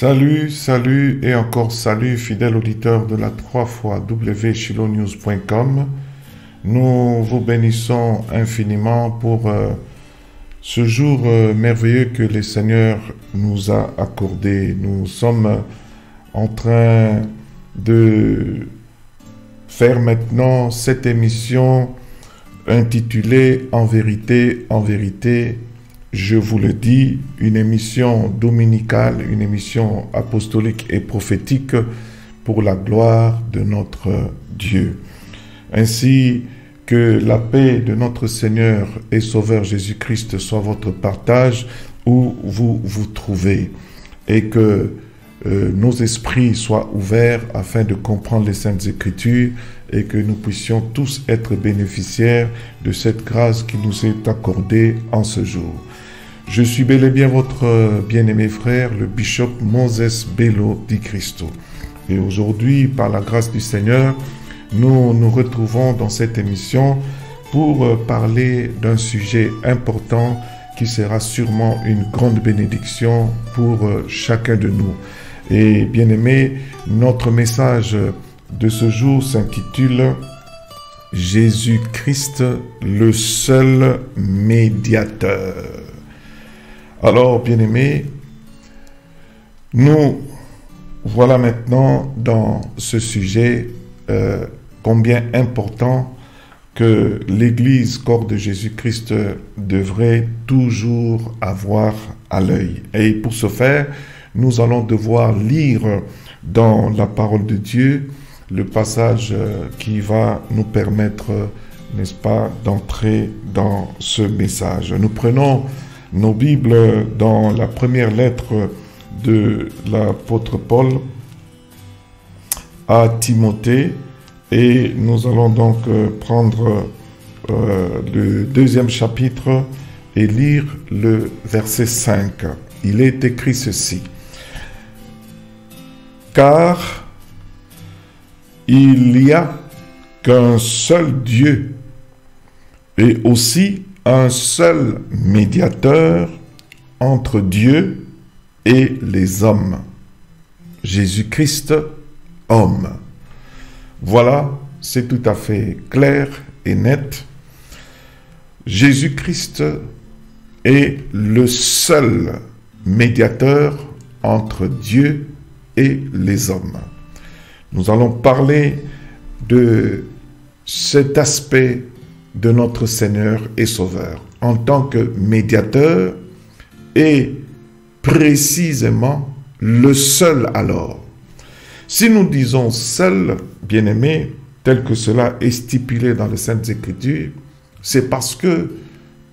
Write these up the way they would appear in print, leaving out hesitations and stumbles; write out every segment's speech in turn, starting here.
Salut, salut et encore salut, fidèles auditeurs de la 3xwshilonews.com. Nous vous bénissons infiniment pour ce jour merveilleux que le Seigneur nous a accordé. Nous sommes en train de faire maintenant cette émission intitulée En vérité, je vous le dis, une émission dominicale, une émission apostolique et prophétique pour la gloire de notre Dieu. Ainsi que la paix de notre Seigneur et Sauveur Jésus-Christ soit votre partage où vous vous trouvez et que nos esprits soient ouverts afin de comprendre les Saintes Écritures et que nous puissions tous être bénéficiaires de cette grâce qui nous est accordée en ce jour. Je suis bel et bien votre bien-aimé frère, le bishop Moses Bello Di Cristo. Et aujourd'hui, par la grâce du Seigneur, nous nous retrouvons dans cette émission pour parler d'un sujet important qui sera sûrement une grande bénédiction pour chacun de nous. Et bien aimé, notre message de ce jour s'intitule « Jésus-Christ, le seul médiateur ». Alors, bien-aimés, nous voilà maintenant dans ce sujet combien important que l'Église, corps de Jésus-Christ, devrait toujours avoir à l'œil. Et pour ce faire, nous allons devoir lire dans la parole de Dieu le passage qui va nous permettre, n'est-ce pas, d'entrer dans ce message. Nous prenons nos Bibles dans la première lettre de l'apôtre Paul à Timothée et nous allons donc prendre le deuxième chapitre et lire le verset 5. Il est écrit ceci. Car il n'y a qu'un seul Dieu et aussi un seul médiateur entre Dieu et les hommes, Jésus-Christ, homme. Voilà, c'est tout à fait clair et net. Jésus-Christ est le seul médiateur entre Dieu et les hommes. Nous allons parler de cet aspect de notre Seigneur et Sauveur en tant que médiateur et précisément le seul alors. Si nous disons seul, bien-aimé, tel que cela est stipulé dans les Saintes Écritures, c'est parce que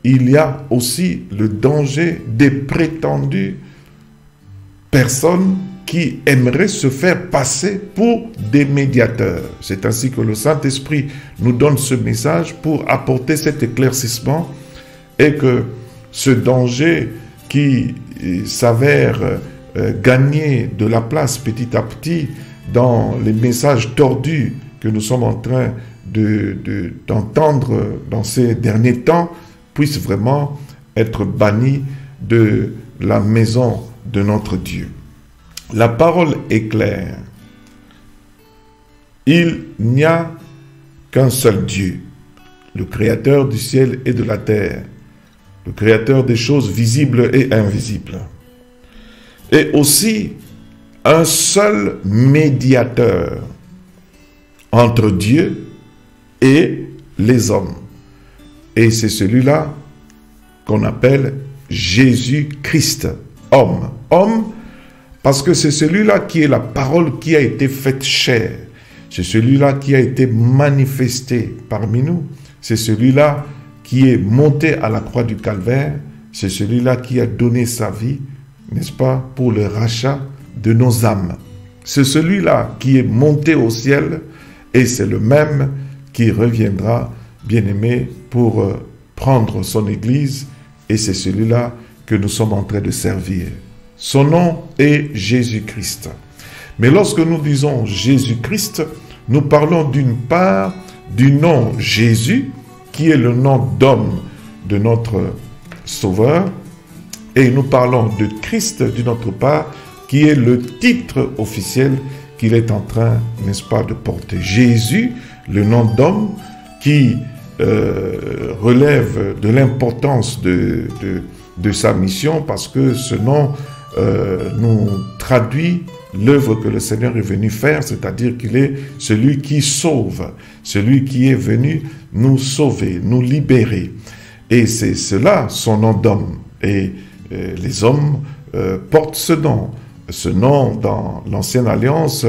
il y a aussi le danger des prétendues personnes qui aimeraient se faire passer pour des médiateurs. C'est ainsi que le Saint-Esprit nous donne ce message pour apporter cet éclaircissement et que ce danger qui s'avère gagner de la place petit à petit dans les messages tordus que nous sommes en train d'entendre dans ces derniers temps puisse vraiment être banni de la maison de notre Dieu. La parole est claire. Il n'y a qu'un seul Dieu, le Créateur du ciel et de la terre, le Créateur des choses visibles et invisibles. Et aussi un seul médiateur entre Dieu et les hommes. Et c'est celui-là qu'on appelle Jésus-Christ, homme. Homme, parce que c'est celui-là qui est la parole qui a été faite chair. C'est celui-là qui a été manifesté parmi nous. C'est celui-là qui est monté à la croix du Calvaire. C'est celui-là qui a donné sa vie, n'est-ce pas, pour le rachat de nos âmes. C'est celui-là qui est monté au ciel et c'est le même qui reviendra, bien-aimé, pour prendre son Église et c'est celui-là que nous sommes en train de servir. Son nom est Jésus-Christ. Mais lorsque nous disons Jésus-Christ, nous parlons d'une part du nom Jésus, qui est le nom d'homme de notre Sauveur, et nous parlons de Christ d'une autre part, qui est le titre officiel qu'il est en train, n'est-ce pas, de porter. Jésus, le nom d'homme qui relève de l'importance de sa mission, parce que ce nom nous traduit l'œuvre que le Seigneur est venu faire, c'est-à-dire qu'il est celui qui sauve, celui qui est venu nous sauver, nous libérer. Et c'est cela son nom d'homme. Et les hommes portent ce nom. Ce nom, dans l'Ancienne Alliance,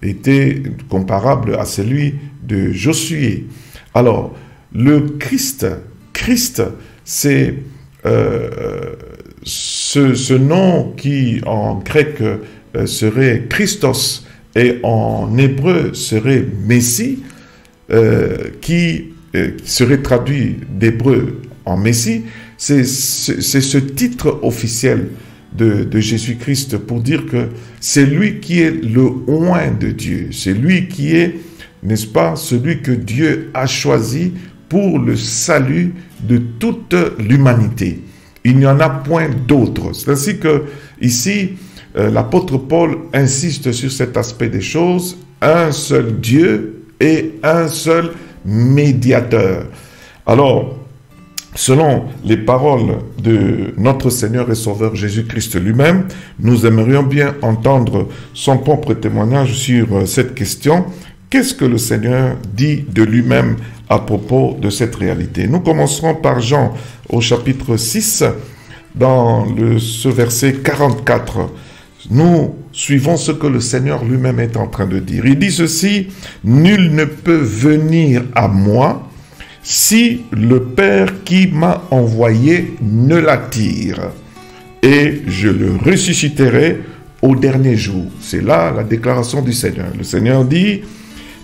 était comparable à celui de Josué. Alors, le Christ, c'est ce nom qui en grec serait Christos et en hébreu serait Messie, qui serait traduit d'hébreu en Messie. C'est ce titre officiel de Jésus-Christ pour dire que c'est lui qui est le oint de Dieu, c'est lui qui est, n'est-ce pas, celui que Dieu a choisi pour le salut de toute l'humanité. Il n'y en a point d'autre. C'est ainsi que ici, l'apôtre Paul insiste sur cet aspect des choses, un seul Dieu et un seul médiateur. Alors, selon les paroles de notre Seigneur et Sauveur Jésus-Christ lui-même, nous aimerions bien entendre son propre témoignage sur cette question. Qu'est-ce que le Seigneur dit de lui-même à propos de cette réalité? Nous commencerons par Jean au chapitre 6, dans ce verset 44. Nous suivons ce que le Seigneur lui-même est en train de dire. Il dit ceci: « Nul ne peut venir à moi si le Père qui m'a envoyé ne l'attire, et je le ressusciterai au dernier jour. » C'est là la déclaration du Seigneur. Le Seigneur dit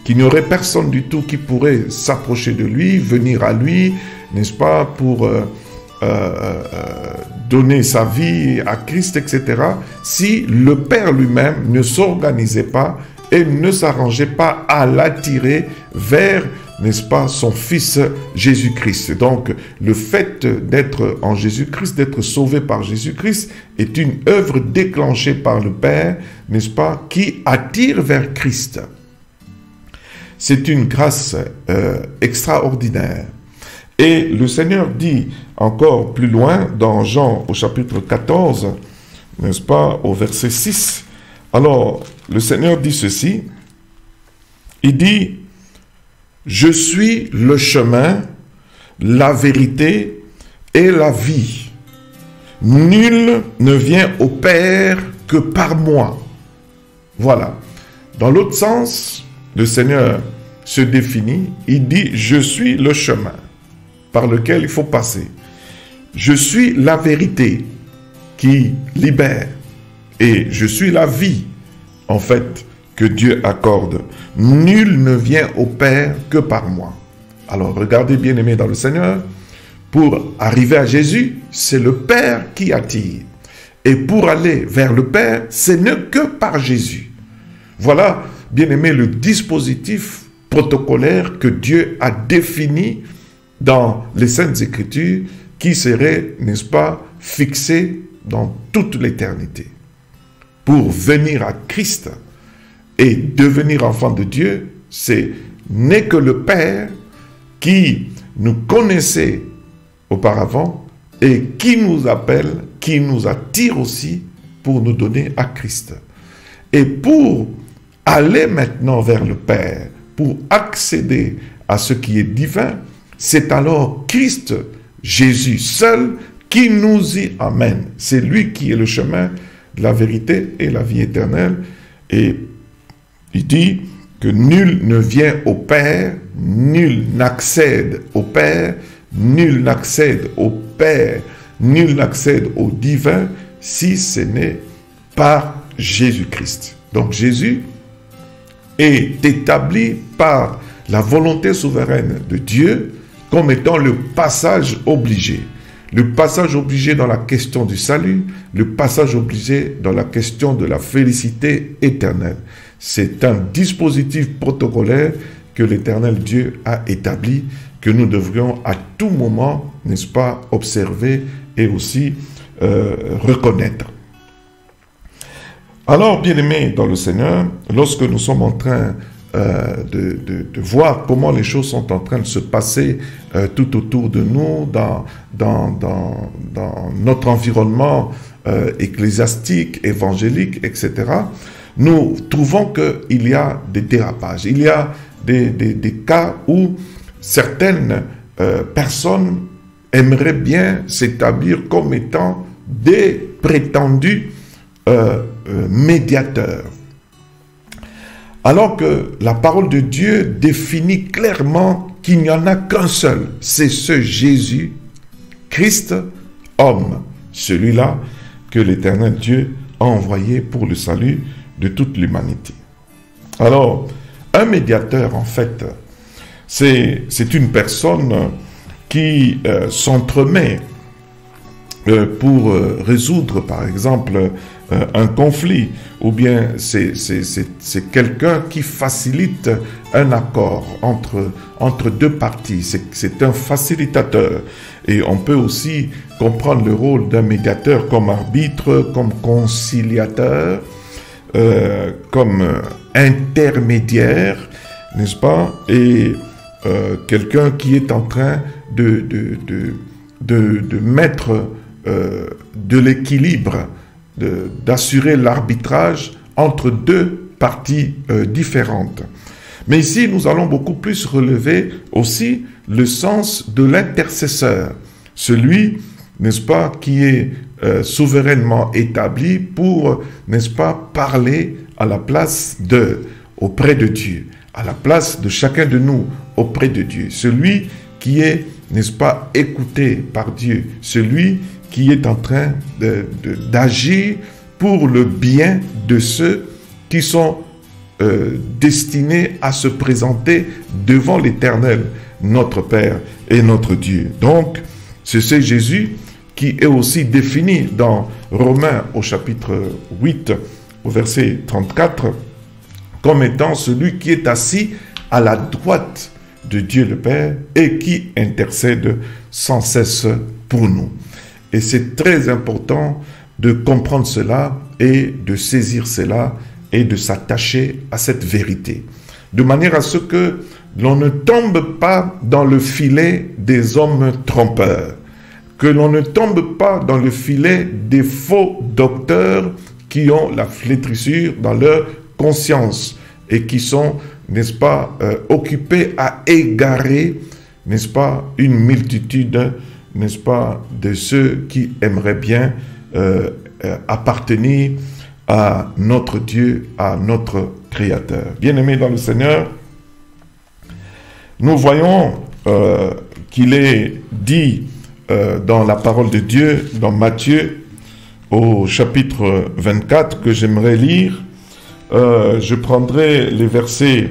qu'il n'y aurait personne du tout qui pourrait s'approcher de lui, venir à lui, n'est-ce pas, pour donner sa vie à Christ, etc., si le Père lui-même ne s'organisait pas et ne s'arrangeait pas à l'attirer vers, n'est-ce pas, son Fils Jésus-Christ. Donc, le fait d'être en Jésus-Christ, d'être sauvé par Jésus-Christ, est une œuvre déclenchée par le Père, n'est-ce pas, qui attire vers Christ. C'est une grâce extraordinaire. Et le Seigneur dit encore plus loin, dans Jean au chapitre 14, n'est-ce pas, au verset 6, alors le Seigneur dit ceci, il dit: « Je suis le chemin, la vérité et la vie. Nul ne vient au Père que par moi. » Voilà. Dans l'autre sens, le Seigneur se définit, il dit: « Je suis le chemin par lequel il faut passer. Je suis la vérité qui libère. Et je suis la vie, en fait, que Dieu accorde. Nul ne vient au Père que par moi. » Alors, regardez, bien-aimés dans le Seigneur, pour arriver à Jésus, c'est le Père qui attire. Et pour aller vers le Père, ce n'est que par Jésus. Voilà, bien-aimés, le dispositif protocolaire que Dieu a défini dans les Saintes Écritures, qui serait, n'est-ce pas, fixé dans toute l'éternité. Pour venir à Christ et devenir enfant de Dieu, c'est n'est que le Père qui nous connaissait auparavant et qui nous appelle, qui nous attire aussi pour nous donner à Christ. Et pour aller maintenant vers le Père, pour accéder à ce qui est divin, c'est alors Christ, Jésus seul, qui nous y amène. C'est lui qui est le chemin, la vérité et la vie éternelle. Et il dit que nul ne vient au Père, nul n'accède au Père, nul n'accède au Père, nul n'accède au divin, si ce n'est par Jésus-Christ. Donc Jésus est établi par la volonté souveraine de Dieu comme étant le passage obligé. Le passage obligé dans la question du salut, le passage obligé dans la question de la félicité éternelle. C'est un dispositif protocolaire que l'Éternel Dieu a établi, que nous devrions à tout moment, n'est-ce pas, observer et aussi reconnaître. Alors, bien-aimés dans le Seigneur, lorsque nous sommes en train de voir comment les choses sont en train de se passer tout autour de nous, dans notre environnement ecclésiastique, évangélique, etc., nous trouvons qu'il y a des dérapages. Il y a des cas où certaines personnes aimeraient bien s'établir comme étant des prétendus médiateurs. Alors que la parole de Dieu définit clairement qu'il n'y en a qu'un seul, c'est ce Jésus, Christ, homme, celui-là que l'Éternel Dieu a envoyé pour le salut de toute l'humanité. Alors, un médiateur, en fait, c'est une personne qui s'entremet pour résoudre, par exemple, un conflit, ou bien c'est quelqu'un qui facilite un accord entre deux parties. C'est un facilitateur. Et on peut aussi comprendre le rôle d'un médiateur comme arbitre, comme conciliateur, comme intermédiaire, n'est-ce pas? Et quelqu'un qui est en train de mettre de l'équilibre, d'assurer l'arbitrage entre deux parties différentes. Mais ici, nous allons beaucoup plus relever aussi le sens de l'intercesseur, celui, n'est-ce pas, qui est souverainement établi pour, n'est-ce pas, parler à la place auprès de Dieu, à la place de chacun de nous auprès de Dieu, celui qui est, n'est-ce pas, écouté par Dieu, celui qui est en train d'agir pour le bien de ceux qui sont destinés à se présenter devant l'Éternel, notre Père et notre Dieu. Donc, c'est ce Jésus qui est aussi défini dans Romains au chapitre 8, au verset 34, comme étant celui qui est assis à la droite de Dieu le Père et qui intercède sans cesse pour nous. Et c'est très important de comprendre cela et de saisir cela et de s'attacher à cette vérité, de manière à ce que l'on ne tombe pas dans le filet des hommes trompeurs, que l'on ne tombe pas dans le filet des faux docteurs qui ont la flétrissure dans leur conscience et qui sont, n'est-ce pas, occupés à égarer, n'est-ce pas, une multitude, n'est-ce pas, de ceux qui aimeraient bien appartenir à notre Dieu, à notre Créateur. Bien-aimés dans le Seigneur, nous voyons qu'il est dit dans la parole de Dieu, dans Matthieu, au chapitre 24, que j'aimerais lire. Je prendrai les versets,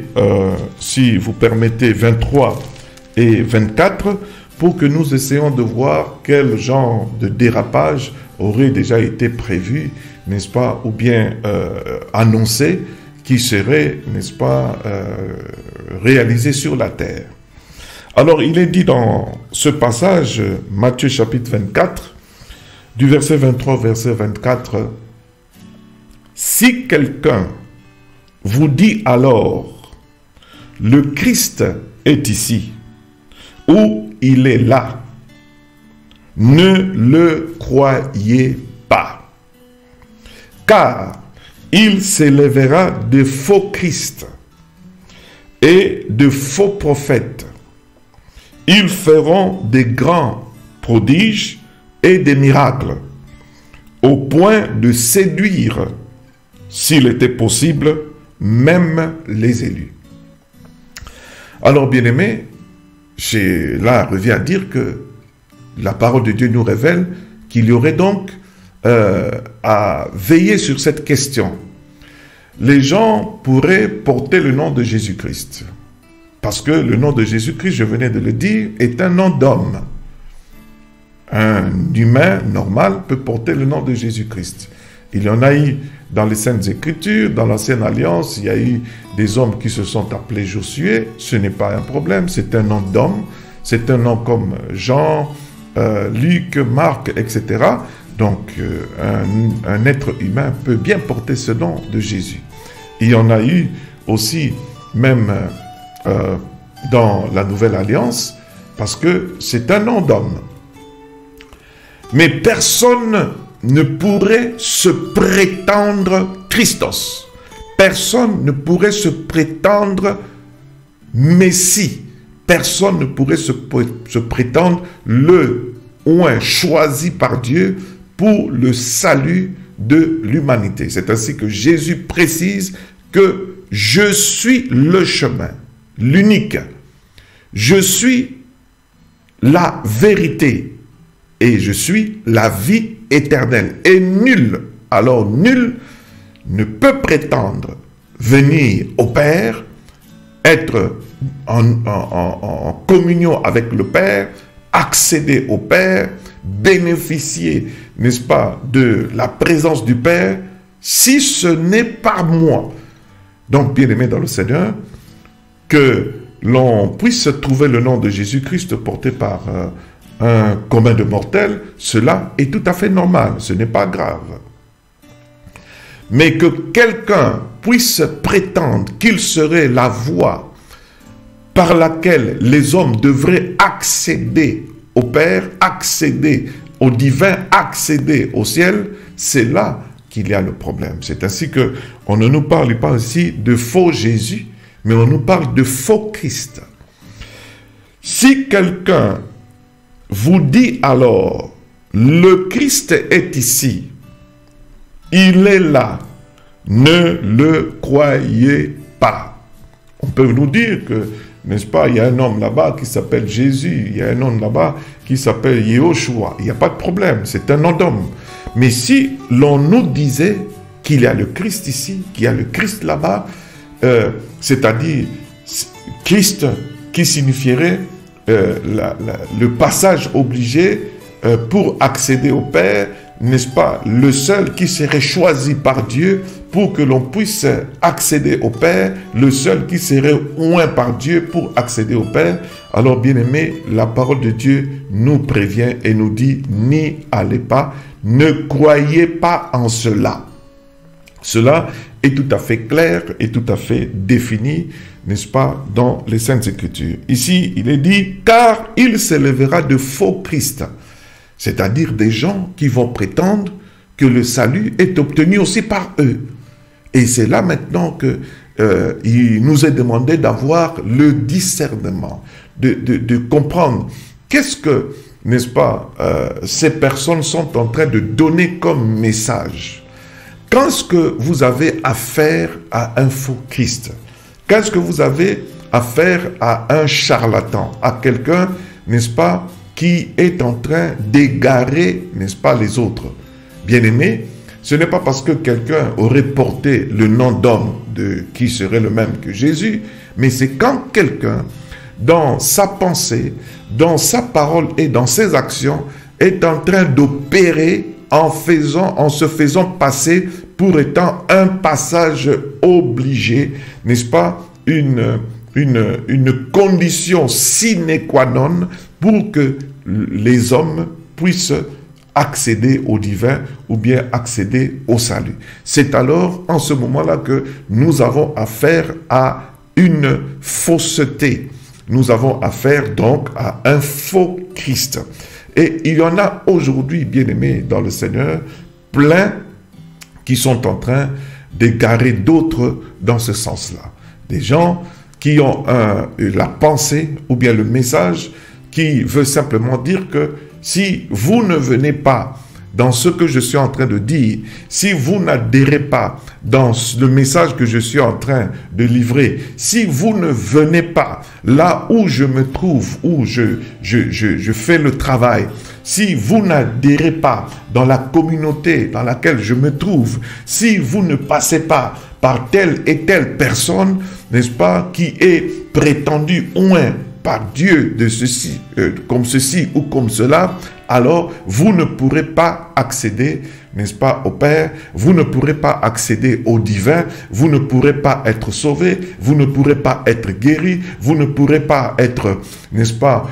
si vous permettez, 23 et 24, pour que nous essayions de voir quel genre de dérapage aurait déjà été prévu, n'est-ce pas, ou bien annoncé, qui serait, n'est-ce pas, réalisé sur la terre. Alors, il est dit dans ce passage, Matthieu chapitre 24, du verset 23 au verset 24, « Si quelqu'un vous dit alors, le Christ est ici, ou il est là, ne le croyez pas, car il s'élèvera de faux Christ et de faux prophètes. Ils feront des grands prodiges et des miracles, au point de séduire, s'il était possible, même les élus. » Alors, bien-aimés, là revient à dire que la parole de Dieu nous révèle qu'il y aurait donc à veiller sur cette question. Les gens pourraient porter le nom de Jésus-Christ. Parce que le nom de Jésus-Christ, je venais de le dire, est un nom d'homme. Un humain normal peut porter le nom de Jésus-Christ. Il y en a eu dans les Saintes Écritures, dans l'Ancienne Alliance, il y a eu des hommes qui se sont appelés Josué. Ce n'est pas un problème, c'est un nom d'homme. C'est un nom comme Jean, Luc, Marc, etc. Donc, un être humain peut bien porter ce nom de Jésus. Il y en a eu aussi, même dans la Nouvelle Alliance, parce que c'est un nom d'homme. Mais personne ne pourrait se prétendre Christos. Personne ne pourrait se prétendre Messie. Personne ne pourrait se prétendre le oint choisi par Dieu pour le salut de l'humanité. C'est ainsi que Jésus précise que je suis le chemin, l'unique. Je suis la vérité et je suis la vie éternelle. Et nul, alors nul, ne peut prétendre venir au Père, être en communion avec le Père, accéder au Père, bénéficier, n'est-ce pas, de la présence du Père, si ce n'est par moi. Donc, bien-aimés dans le Seigneur, que l'on puisse trouver le nom de Jésus-Christ porté par un commun de mortels, cela est tout à fait normal, ce n'est pas grave. Mais que quelqu'un puisse prétendre qu'il serait la voie par laquelle les hommes devraient accéder au Père, accéder au divin, accéder au ciel, c'est là qu'il y a le problème. C'est ainsi que on ne nous parle pas ici de faux Jésus, mais on nous parle de faux Christ. Si quelqu'un vous dit alors, le Christ est ici, il est là, ne le croyez pas. On peut nous dire que, n'est-ce pas, il y a un homme là-bas qui s'appelle Jésus, il y a un homme là-bas qui s'appelle Yehoshua. Il n'y a pas de problème, c'est un nom d'homme. Mais si l'on nous disait qu'il y a le Christ ici, qu'il y a le Christ là-bas, c'est-à-dire Christ qui signifierait le passage obligé pour accéder au Père, n'est-ce pas, le seul qui serait choisi par Dieu pour que l'on puisse accéder au Père, le seul qui serait oint par Dieu pour accéder au Père. Alors, bien-aimés, la parole de Dieu nous prévient et nous dit, n'y allez pas, ne croyez pas en cela. Cela est tout à fait clair et tout à fait défini, n'est-ce pas, dans les Saintes Écritures. Ici, il est dit, car il s'élèvera de faux Christ, c'est-à-dire des gens qui vont prétendre que le salut est obtenu aussi par eux. Et c'est là maintenant que il nous est demandé d'avoir le discernement, de comprendre qu'est-ce que, n'est-ce pas, ces personnes sont en train de donner comme message. Quand est-ce que vous avez affaire à un faux Christ? Quand est-ce que vous avez affaire à un charlatan, à quelqu'un, n'est-ce pas, qui est en train d'égarer, n'est-ce pas, les autres? Bien-aimés, ce n'est pas parce que quelqu'un aurait porté le nom d'homme qui serait le même que Jésus, mais c'est quand quelqu'un, dans sa pensée, dans sa parole et dans ses actions, est en train d'opérer en se faisant passer pour étant un passage obligé, n'est-ce pas, une condition sine qua non pour que les hommes puissent accéder au divin ou bien accéder au salut. C'est alors en ce moment-là que nous avons affaire à une fausseté. Nous avons affaire donc à un faux Christ. Et il y en a aujourd'hui, bien-aimés dans le Seigneur, plein qui sont en train d'égarer d'autres dans ce sens-là. Des gens qui ont la pensée ou bien le message qui veut simplement dire que si vous ne venez pas dans ce que je suis en train de dire, si vous n'adhérez pas dans le message que je suis en train de livrer, si vous ne venez pas là où je me trouve, où je fais le travail, si vous n'adhérez pas dans la communauté dans laquelle je me trouve, si vous ne passez pas par telle et telle personne, n'est-ce pas, qui est prétendu oint par Dieu de ceci, comme ceci ou comme cela, alors vous ne pourrez pas accéder, n'est-ce pas, au Père, vous ne pourrez pas accéder au divin, vous ne pourrez pas être sauvé, vous ne pourrez pas être guéri, vous ne pourrez pas être, n'est-ce pas,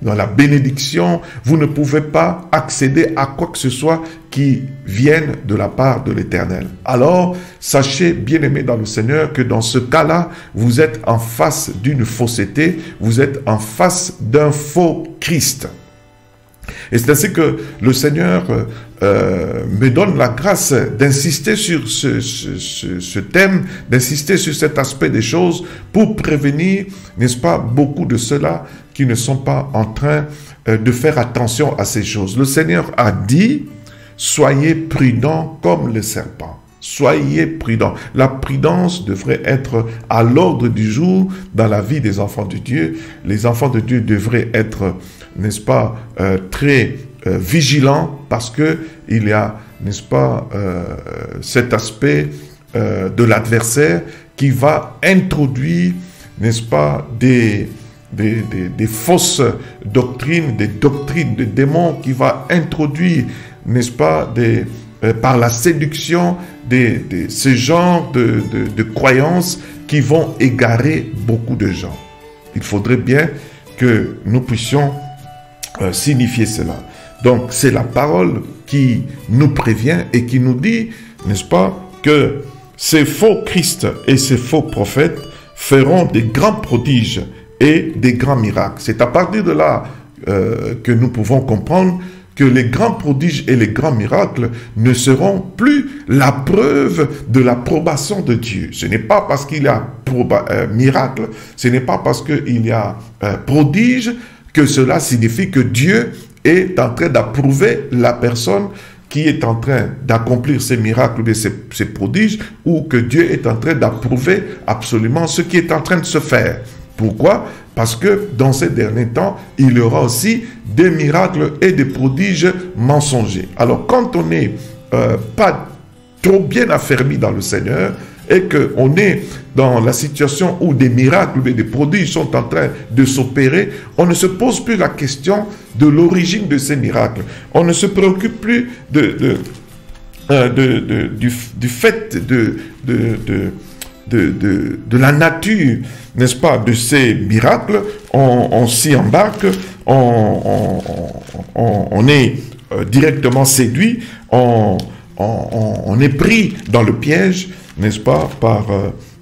dans la bénédiction, vous ne pouvez pas accéder à quoi que ce soit qui vienne de la part de l'Éternel. Alors, sachez, bien-aimés dans le Seigneur, que dans ce cas-là, vous êtes en face d'une fausseté, vous êtes en face d'un faux Christ. Et c'est ainsi que le Seigneur me donne la grâce d'insister sur ce thème, d'insister sur cet aspect des choses pour prévenir, n'est-ce pas, beaucoup de ceux-là qui ne sont pas en train de faire attention à ces choses. Le Seigneur a dit, soyez prudents comme le serpent. Soyez prudents. La prudence devrait être à l'ordre du jour dans la vie des enfants de Dieu. Les enfants de Dieu devraient être, n'est-ce pas, très vigilants parce que il y a, n'est-ce pas, cet aspect de l'adversaire qui va introduire, n'est-ce pas, des fausses doctrines, des doctrines de démons, qui va introduire, n'est-ce pas, par la séduction, ce genre de croyances qui vont égarer beaucoup de gens. Il faudrait bien que nous puissions signifier cela. Donc, c'est la parole qui nous prévient et qui nous dit, n'est-ce pas, que ces faux Christ et ces faux prophètes feront des grands prodiges et des grands miracles. C'est à partir de là que nous pouvons comprendre que les grands prodiges et les grands miracles ne seront plus la preuve de l'approbation de Dieu. Ce n'est pas parce qu'il y a miracle, ce n'est pas parce qu'il y a prodige que cela signifie que Dieu est en train d'approuver la personne qui est en train d'accomplir ces miracles ou ces prodiges, ou que Dieu est en train d'approuver absolument ce qui est en train de se faire. Pourquoi? Parce que dans ces derniers temps, il y aura aussi des miracles et des prodiges mensongers. Alors, quand on n'est pas trop bien affermi dans le Seigneur et qu'on est dans la situation où des miracles et des prodiges sont en train de s'opérer, on ne se pose plus la question de l'origine de ces miracles. On ne se préoccupe plus du fait de la nature, n'est-ce pas, de ces miracles. On s'y embarque, on est directement séduit, on est pris dans le piège, n'est-ce pas, par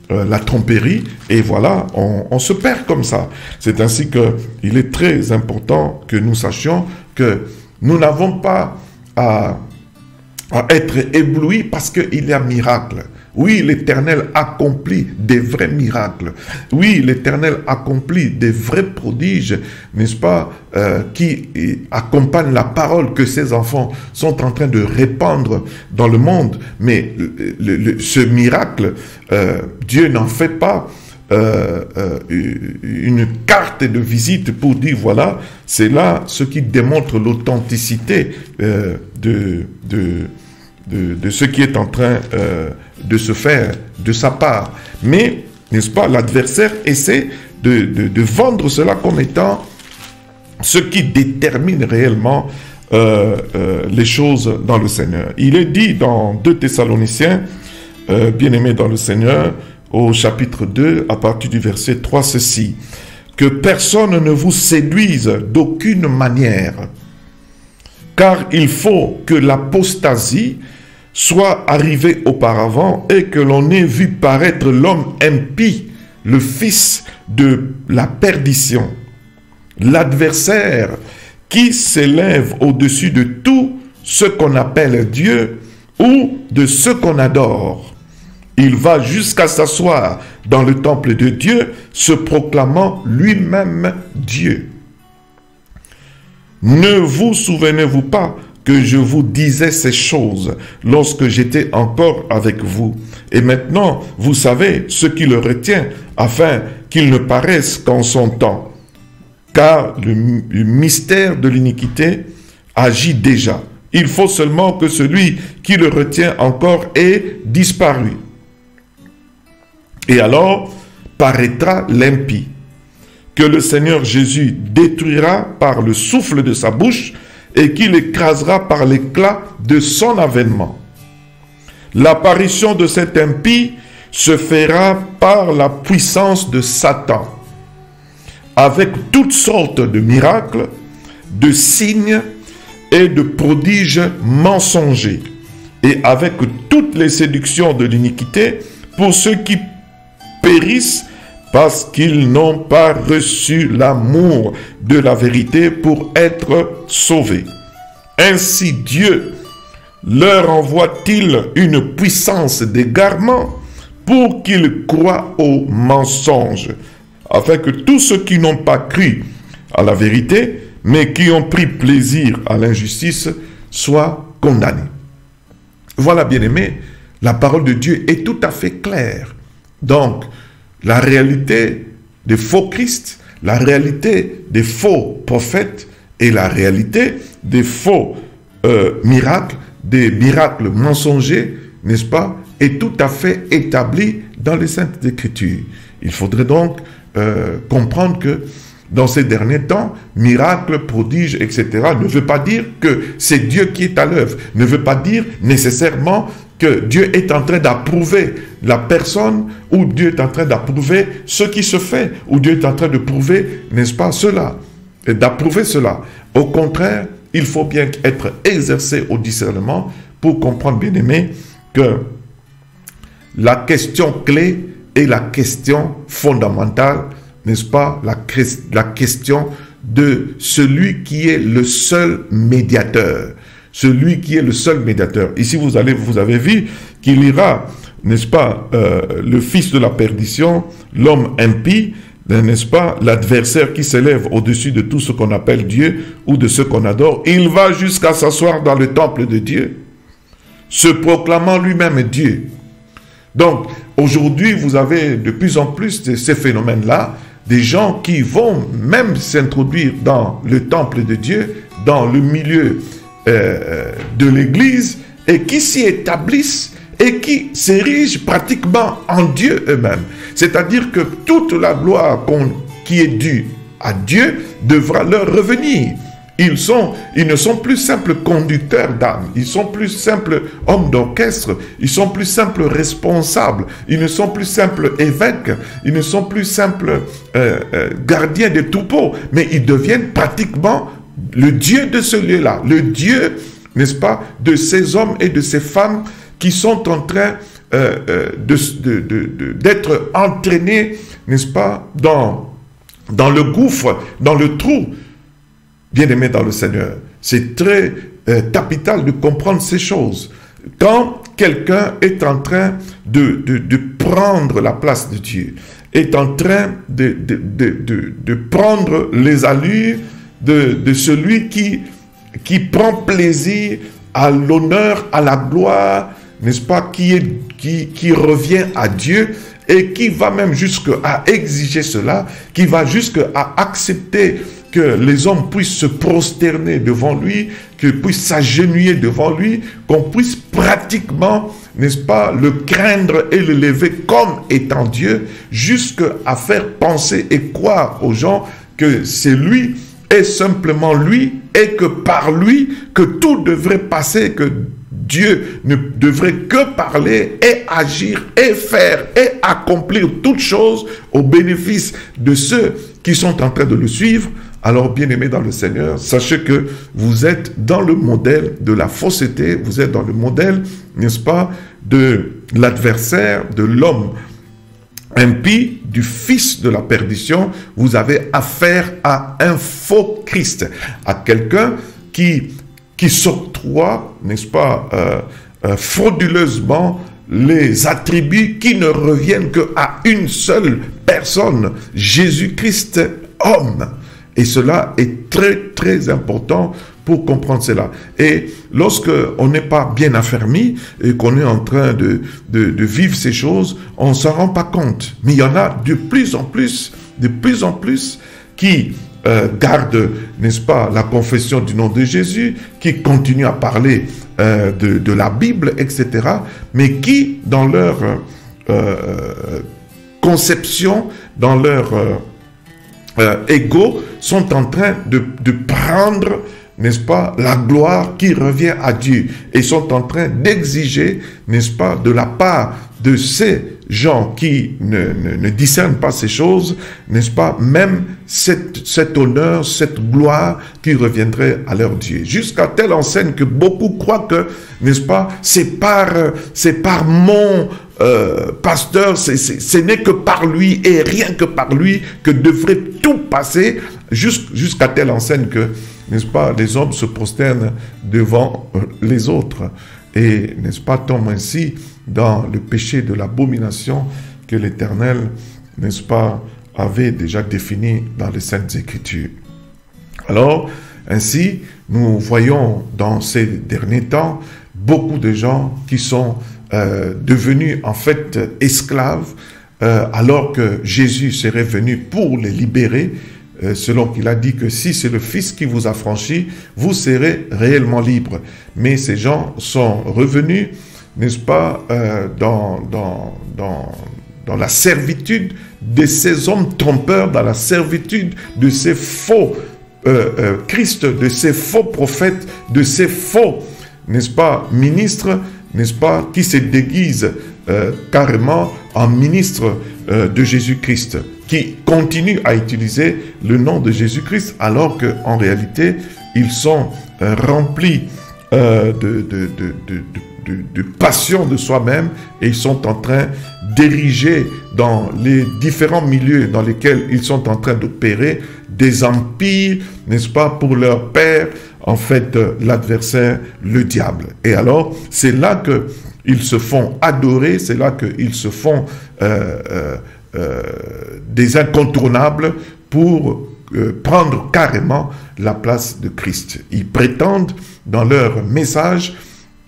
la tromperie, et voilà, on se perd comme ça. C'est ainsi qu'il est très important que nous sachions que nous n'avons pas à être éblouis parce qu'il y a miracle. Oui, l'Éternel accomplit des vrais miracles. Oui, l'Éternel accomplit des vrais prodiges, n'est-ce pas, qui accompagnent la parole que ses enfants sont en train de répandre dans le monde. Mais ce miracle, Dieu n'en fait pas une carte de visite pour dire, voilà, c'est là ce qui démontre l'authenticité de ce qui est en train de se faire de sa part. Mais, n'est-ce pas, l'adversaire essaie de vendre cela comme étant ce qui détermine réellement les choses dans le Seigneur. Il est dit dans 2 Thessaloniciens, bien-aimés dans le Seigneur, au chapitre 2, à partir du verset 3, ceci: que personne ne vous séduise d'aucune manière, car il faut que l'apostasie soit arrivée auparavant et que l'on ait vu paraître l'homme impie, le fils de la perdition, l'adversaire qui s'élève au-dessus de tout ce qu'on appelle Dieu ou de ce qu'on adore. Il va jusqu'à s'asseoir dans le temple de Dieu, se proclamant lui-même Dieu. Ne vous souvenez-vous pas que je vous disais ces choses lorsque j'étais encore avec vous? Et maintenant, vous savez ce qui le retient, afin qu'il ne paraisse qu'en son temps. Car le mystère de l'iniquité agit déjà. Il faut seulement que celui qui le retient encore ait disparu. Et alors paraîtra l'impie, que le Seigneur Jésus détruira par le souffle de sa bouche et qu'il écrasera par l'éclat de son avènement. L'apparition de cet impie se fera par la puissance de Satan, avec toutes sortes de miracles, de signes et de prodiges mensongers, et avec toutes les séductions de l'iniquité pour ceux qui périssent parce qu'ils n'ont pas reçu l'amour de la vérité pour être sauvés. Ainsi Dieu leur envoie-t-il une puissance d'égarement pour qu'ils croient aux mensonges, afin que tous ceux qui n'ont pas cru à la vérité, mais qui ont pris plaisir à l'injustice, soient condamnés. Voilà, bien-aimés, la parole de Dieu est tout à fait claire. Donc, la réalité des faux Christ, la réalité des faux prophètes et la réalité des faux miracles, des miracles mensongers, n'est-ce pas, est tout à fait établie dans les Saintes Écritures. Il faudrait donc comprendre que dans ces derniers temps, miracles, prodiges, etc., ne veut pas dire que c'est Dieu qui est à l'œuvre, ne veut pas dire nécessairement que Dieu est en train d'approuver la personne, ou Dieu est en train d'approuver ce qui se fait, ou Dieu est en train de prouver, n'est-ce pas, cela, d'approuver cela. Au contraire, il faut bien être exercé au discernement pour comprendre, bien aimé, que la question clé est la question fondamentale, n'est-ce pas, la question de celui qui est le seul médiateur. Celui qui est le seul médiateur. Ici, vous avez vu qu'il ira, n'est-ce pas, le fils de la perdition, l'homme impie, n'est-ce pas, l'adversaire qui s'élève au-dessus de tout ce qu'on appelle Dieu ou de ce qu'on adore. Il va jusqu'à s'asseoir dans le temple de Dieu, se proclamant lui-même Dieu. Donc, aujourd'hui, vous avez de plus en plus de ces phénomènes-là, des gens qui vont même s'introduire dans le temple de Dieu, dans le milieu de l'Église, et qui s'y établissent et qui s'érigent pratiquement en Dieu eux-mêmes. C'est-à-dire que toute la gloire qui est due à Dieu devra leur revenir. Ils ne sont plus simples conducteurs d'âme, ils sont plus simples hommes d'orchestre, ils sont plus simples responsables, ils ne sont plus simples évêques, ils ne sont plus simples gardiens des troupeaux, mais ils deviennent pratiquement le Dieu de ce lieu-là, le Dieu, n'est-ce pas, de ces hommes et de ces femmes qui sont en train d'être entraînés, n'est-ce pas, dans le gouffre, dans le trou. Bien-aimés dans le Seigneur, c'est très capital de comprendre ces choses. Quand quelqu'un est en train de prendre la place de Dieu, est en train de prendre les allures de celui qui prend plaisir à l'honneur, à la gloire, n'est-ce pas, qui revient à Dieu et qui va même jusqu'à exiger cela, qui va jusqu'à accepter que les hommes puissent se prosterner devant lui, qu'ils puissent s'agenouiller devant lui, qu'on puisse pratiquement, n'est-ce pas, le craindre et le lever comme étant Dieu, jusqu'à faire penser et croire aux gens que c'est lui et simplement lui, et que par lui, que tout devrait passer, que Dieu ne devrait que parler et agir et faire et accomplir toutes choses au bénéfice de ceux qui sont en train de le suivre. Alors, bien-aimés dans le Seigneur, sachez que vous êtes dans le modèle de la fausseté, vous êtes dans le modèle, n'est-ce pas, de l'adversaire, de l'homme impie, du fils de la perdition. Vous avez affaire à un faux Christ, à quelqu'un qui s'octroie, n'est-ce pas, frauduleusement les attributs qui ne reviennent qu'à une seule personne, Jésus-Christ, homme. Et cela est très, très important pour comprendre cela. Et lorsque on n'est pas bien affermi et qu'on est en train de vivre ces choses, on ne s'en rend pas compte. Mais il y en a de plus en plus qui gardent, n'est-ce pas, la confession du nom de Jésus, qui continuent à parler de la Bible, etc., mais qui, dans leur conception, dans leur ego, sont en train de prendre, n'est-ce pas, la gloire qui revient à Dieu. Et sont en train d'exiger, n'est-ce pas, de la part de ces gens qui ne discernent pas ces choses, n'est-ce pas, même cet honneur, cette gloire qui reviendrait à leur Dieu. Jusqu'à telle enseigne que beaucoup croient que, n'est-ce pas, c'est par mon pasteur, ce n'est que par lui et rien que par lui que devrait tout passer, jusqu'à telle enseigne que, n'est-ce pas, les hommes se prosternent devant les autres et, n'est-ce pas, tombent ainsi dans le péché de l'abomination que l'Éternel, n'est-ce pas, avait déjà défini dans les Saintes Écritures. Alors, ainsi, nous voyons dans ces derniers temps beaucoup de gens qui sont devenus en fait esclaves alors que Jésus serait venu pour les libérer, selon qu'il a dit que si c'est le Fils qui vous a franchi, vous serez réellement libres. Mais ces gens sont revenus, n'est-ce pas, dans la servitude de ces hommes trompeurs, dans la servitude de ces faux Christ, de ces faux prophètes, de ces faux, n'est-ce pas, ministres, n'est-ce pas, qui se déguisent carrément en ministres de Jésus-Christ, qui continuent à utiliser le nom de Jésus-Christ alors qu'en réalité, ils sont remplis de passion de soi-même et ils sont en train d'ériger dans les différents milieux dans lesquels ils sont en train d'opérer des empires, n'est-ce pas, pour leur père, en fait, l'adversaire, le diable. Et alors, c'est là qu'ils se font adorer, c'est là qu'ils se font des incontournables pour prendre carrément la place de Christ. Ils prétendent dans leur message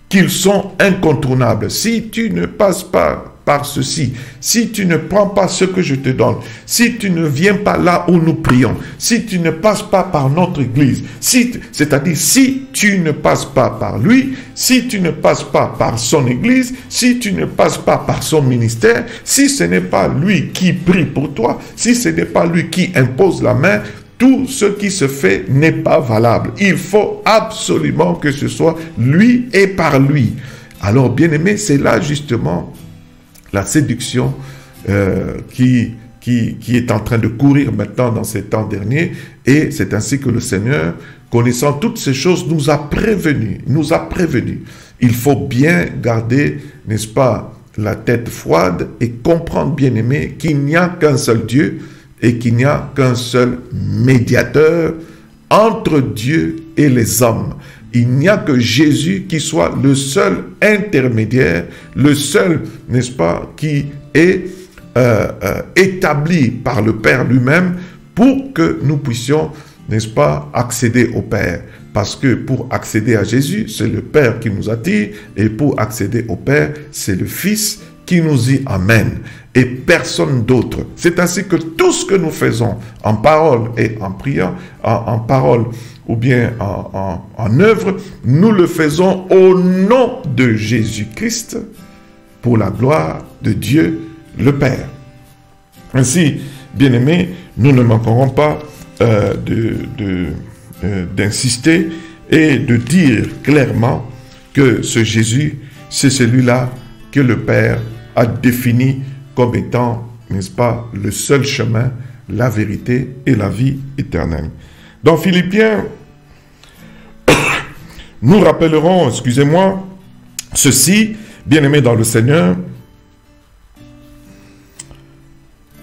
qu'ils sont incontournables. Si tu ne passes pas par ceci, si tu ne prends pas ce que je te donne, si tu ne viens pas là où nous prions, si tu ne passes pas par notre église, c'est-à-dire si tu ne passes pas par lui, si tu ne passes pas par son église, si tu ne passes pas par son ministère, si ce n'est pas lui qui prie pour toi, si ce n'est pas lui qui impose la main, tout ce qui se fait n'est pas valable. Il faut absolument que ce soit lui et par lui. Alors, bien-aimé, c'est là justement la séduction qui est en train de courir maintenant dans ces temps derniers. Et c'est ainsi que le Seigneur, connaissant toutes ces choses, nous a prévenus. Il faut bien garder, n'est-ce pas, la tête froide et comprendre, bien-aimé, qu'il n'y a qu'un seul Dieu et qu'il n'y a qu'un seul médiateur entre Dieu et les hommes. Il n'y a que Jésus qui soit le seul intermédiaire, le seul, n'est-ce pas, qui est établi par le Père lui-même pour que nous puissions, n'est-ce pas, accéder au Père. Parce que pour accéder à Jésus, c'est le Père qui nous attire, et pour accéder au Père, c'est le Fils qui nous y amène, et personne d'autre. C'est ainsi que tout ce que nous faisons en parole et en priant, en parole ou bien en œuvre, nous le faisons au nom de Jésus-Christ pour la gloire de Dieu le Père. Ainsi, bien-aimés, nous ne manquerons pas d'insister et de dire clairement que ce Jésus, c'est celui-là que le Père a défini comme étant, n'est-ce pas, le seul chemin, la vérité et la vie éternelle. Dans Philippiens, nous rappellerons, excusez-moi, ceci, bien-aimés dans le Seigneur,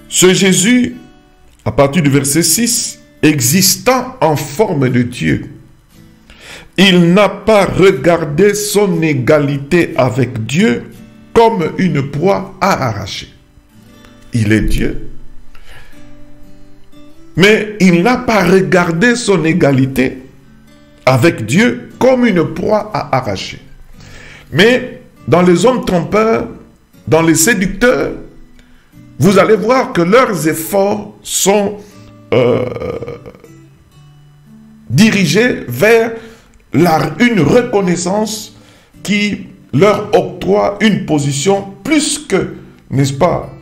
ce Jésus, à partir du verset 6, existant en forme de Dieu, il n'a pas regardé son égalité avec Dieu comme une proie à arracher. Il est Dieu, mais il n'a pas regardé son égalité avec Dieu comme une proie à arracher. Mais dans les hommes trompeurs, dans les séducteurs, vous allez voir que leurs efforts sont dirigés vers une reconnaissance qui leur octroie une position plus que, n'est-ce pas,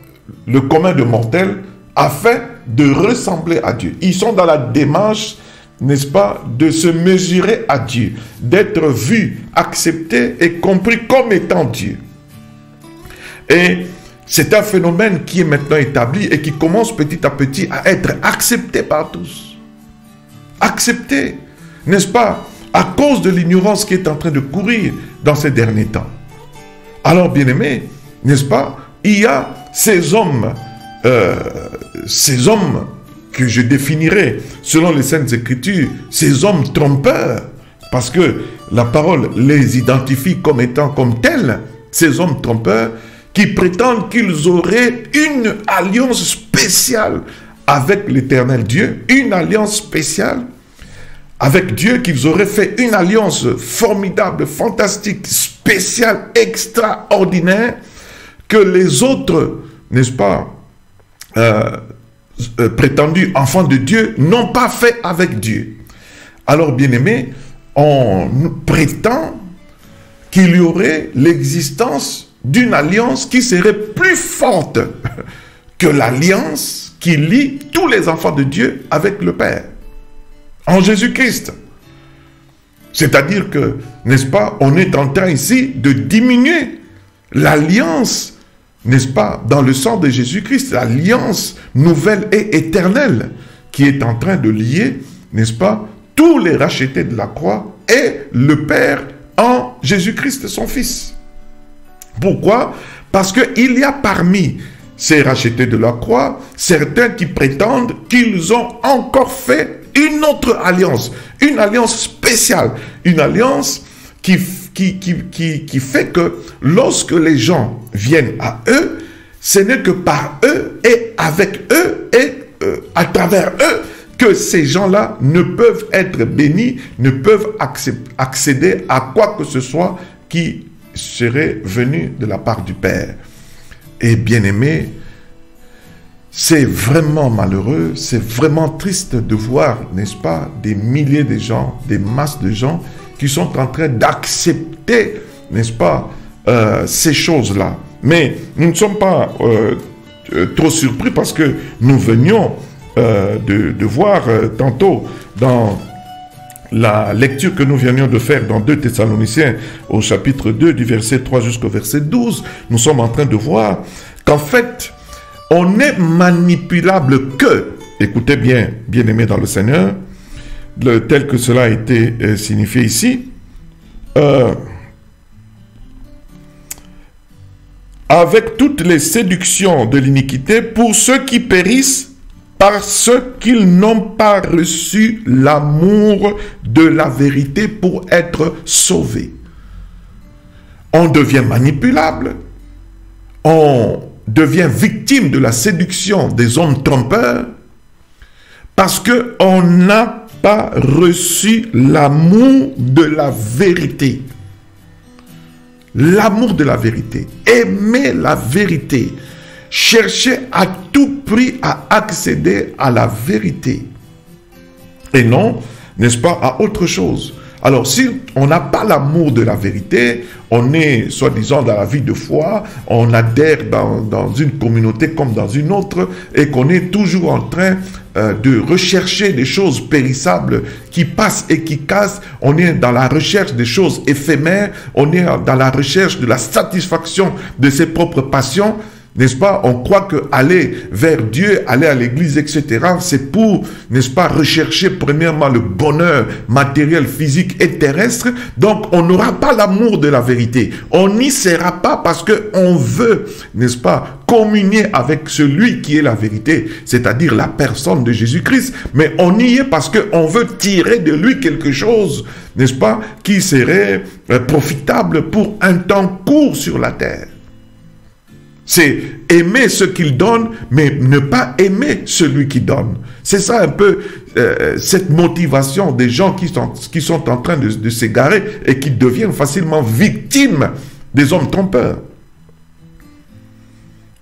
le commun de mortels, afin de ressembler à Dieu. Ils sont dans la démarche n'est-ce pas, de se mesurer à Dieu, d'être vu, accepté et compris comme étant Dieu. Et c'est un phénomène qui est maintenant établi et qui commence petit à petit à être accepté par tous. Accepté, n'est-ce pas, à cause de l'ignorance qui est en train de courir dans ces derniers temps. Alors, bien-aimés, n'est-ce pas, il y a ces hommes que je définirais, selon les Saintes Écritures, ces hommes trompeurs, parce que la parole les identifie comme étant comme tels, ces hommes trompeurs, qui prétendent qu'ils auraient une alliance spéciale avec l'Éternel Dieu, une alliance spéciale avec Dieu, qu'ils auraient fait une alliance formidable, fantastique, spéciale, extraordinaire, que les autres, n'est-ce pas, prétendus enfants de Dieu, n'ont pas fait avec Dieu. Alors, bien-aimés, on prétend qu'il y aurait l'existence d'une alliance qui serait plus forte que l'alliance qui lie tous les enfants de Dieu avec le Père, en Jésus-Christ. C'est-à-dire que, n'est-ce pas, on est en train ici de diminuer l'alliance, n'est-ce pas, dans le sang de Jésus-Christ, l'alliance nouvelle et éternelle qui est en train de lier, n'est-ce pas, tous les rachetés de la croix et le Père en Jésus-Christ, son Fils. Pourquoi? Parce qu'il y a parmi ces rachetés de la croix certains qui prétendent qu'ils ont encore fait une autre alliance, une alliance spéciale, une alliance qui fait que lorsque les gens viennent à eux, ce n'est que par eux et avec eux et à travers eux que ces gens-là ne peuvent être bénis, ne peuvent accéder à quoi que ce soit qui serait venu de la part du Père. Et bien aimé, c'est vraiment malheureux, c'est vraiment triste de voir, n'est-ce pas, des milliers de gens, des masses de gens qui sont en train d'accepter, n'est-ce pas, ces choses-là. Mais nous ne sommes pas trop surpris parce que nous venions de voir tantôt dans la lecture que nous venions de faire dans 2 Thessaloniciens au chapitre 2 du verset 3 jusqu'au verset 12, nous sommes en train de voir qu'en fait, on n'est manipulable que, écoutez bien, bien-aimés dans le Seigneur, tel que cela a été signifié ici, avec toutes les séductions de l'iniquité pour ceux qui périssent parce qu'ils n'ont pas reçu l'amour de la vérité pour être sauvés. On devient manipulable, on devient victime de la séduction des hommes trompeurs parce qu'on n'a pas reçu l'amour de la vérité. L'amour de la vérité, aimer la vérité, chercher à tout prix à accéder à la vérité et non, n'est-ce pas, à autre chose. Alors, si on n'a pas l'amour de la vérité, on est, soi-disant, dans la vie de foi, on adhère dans une communauté comme dans une autre, et qu'on est toujours en train de rechercher des choses périssables qui passent et qui cassent, on est dans la recherche des choses éphémères, on est dans la recherche de la satisfaction de ses propres passions, n'est-ce pas? On croit que aller vers Dieu, aller à l'église, etc., c'est pour, n'est-ce pas, rechercher premièrement le bonheur matériel, physique et terrestre. Donc, on n'aura pas l'amour de la vérité. On n'y sera pas parce qu'on veut, n'est-ce pas, communier avec celui qui est la vérité, c'est-à-dire la personne de Jésus-Christ. Mais on y est parce qu'on veut tirer de lui quelque chose, n'est-ce pas, qui serait profitable pour un temps court sur la terre. C'est aimer ce qu'il donne, mais ne pas aimer celui qui donne. C'est ça un peu cette motivation des gens qui sont en train de s'égarer et qui deviennent facilement victimes des hommes trompeurs.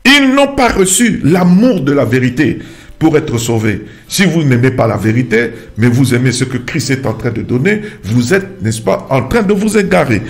Ils n'ont pas reçu l'amour de la vérité pour être sauvés. Si vous n'aimez pas la vérité, mais vous aimez ce que Christ est en train de donner, vous êtes, n'est-ce pas, en train de vous égarer.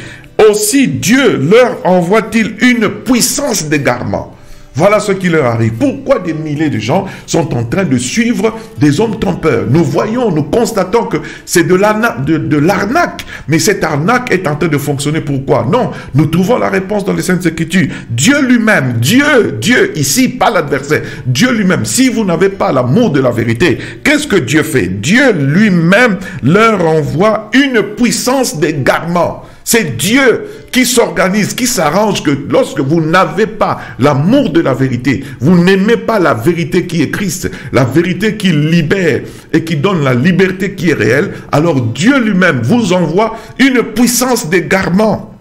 Aussi Dieu leur envoie-t-il une puissance d'égarement. Voilà ce qui leur arrive. Pourquoi des milliers de gens sont en train de suivre des hommes trompeurs? Nous voyons, nous constatons que c'est de l'arnaque. Mais cette arnaque est en train de fonctionner. Pourquoi? Non, nous trouvons la réponse dans les Saintes Écritures. Dieu lui-même, Dieu ici, pas l'adversaire, Dieu lui-même, si vous n'avez pas l'amour de la vérité, qu'est-ce que Dieu fait? Dieu lui-même leur envoie une puissance d'égarement. C'est Dieu qui s'organise, qui s'arrange que lorsque vous n'avez pas l'amour de la vérité, vous n'aimez pas la vérité qui est Christ, la vérité qui libère et qui donne la liberté qui est réelle, alors Dieu lui-même vous envoie une puissance d'égarement.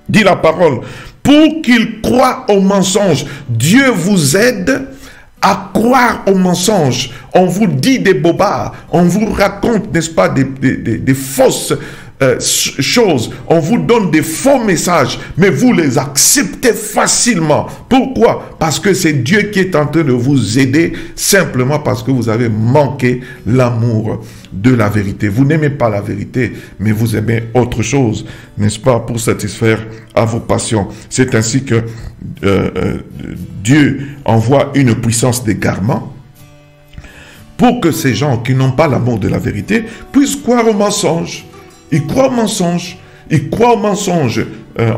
Dit la parole, pour qu'ils croient au mensonge. Dieu vous aide à croire aux mensonges. On vous dit des bobards, on vous raconte, n'est-ce pas, des fausses choses, on vous donne des faux messages, mais vous les acceptez facilement. Pourquoi? Parce que c'est Dieu qui est en train de vous aider, simplement parce que vous avez manqué l'amour de la vérité. Vous n'aimez pas la vérité, mais vous aimez autre chose, n'est-ce pas, pour satisfaire à vos passions. C'est ainsi que Dieu envoie une puissance d'égarement pour que ces gens qui n'ont pas l'amour de la vérité puissent croire aux mensonges. Ils croient aux mensonges. Ils croient aux mensonges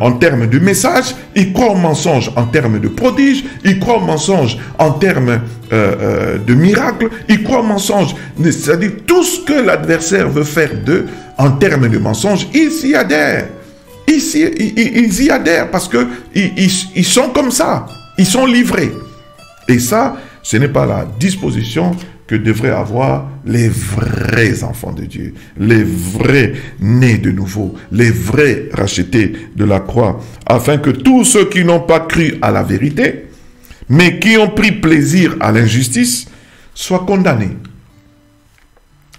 en termes de message. Ils croient aux mensonges en termes de prodiges. Ils croient aux mensonges en termes de miracles. Ils croient aux mensonges. C'est-à-dire tout ce que l'adversaire veut faire d'eux en termes de mensonges, ils y adhèrent. Ils y adhèrent parce qu'ils sont comme ça. Ils sont livrés. Et ça, ce n'est pas la disposition que devraient avoir les vrais enfants de Dieu, les vrais nés de nouveau, les vrais rachetés de la croix, afin que tous ceux qui n'ont pas cru à la vérité, mais qui ont pris plaisir à l'injustice, soient condamnés.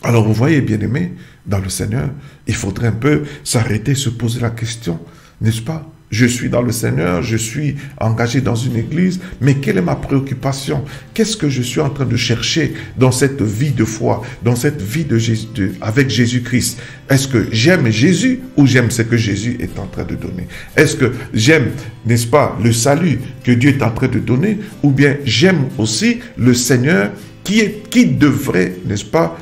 Alors vous voyez, bien-aimés, dans le Seigneur, il faudrait un peu s'arrêter, se poser la question, n'est-ce pas? Je suis dans le Seigneur, je suis engagé dans une église, mais quelle est ma préoccupation? Qu'est-ce que je suis en train de chercher dans cette vie de foi, dans cette vie avec Jésus-Christ? Est-ce que j'aime Jésus ou j'aime ce que Jésus est en train de donner? Est-ce que j'aime, n'est-ce pas, le salut que Dieu est en train de donner, ou bien j'aime aussi le Seigneur qui devrait, n'est-ce pas,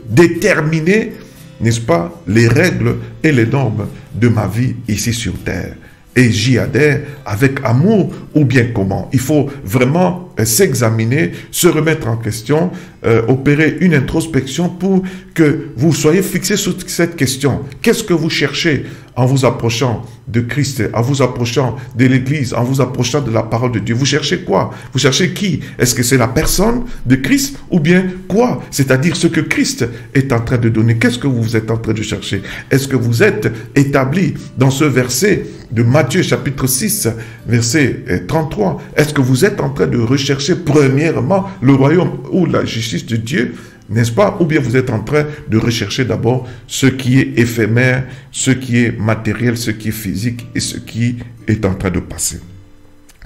déterminer, n'est-ce pas, les règles et les normes de ma vie ici sur terre. Et j'y adhère avec amour ou bien comment? Il faut vraiment s'examiner, se remettre en question, opérer une introspection pour que vous soyez fixés sur cette question. Qu'est-ce que vous cherchez en vous approchant de Christ, en vous approchant de l'Église, en vous approchant de la parole de Dieu? Vous cherchez quoi? Vous cherchez qui? Est-ce que c'est la personne de Christ ou bien quoi? C'est-à-dire ce que Christ est en train de donner. Qu'est-ce que vous êtes en train de chercher? Est-ce que vous êtes établi dans ce verset de Matthieu chapitre 6, verset 33? Est-ce que vous êtes en train de rechercher premièrement le royaume ou la justice de Dieu, n'est-ce pas? Ou bien vous êtes en train de rechercher d'abord ce qui est éphémère, ce qui est matériel, ce qui est physique et ce qui est en train de passer.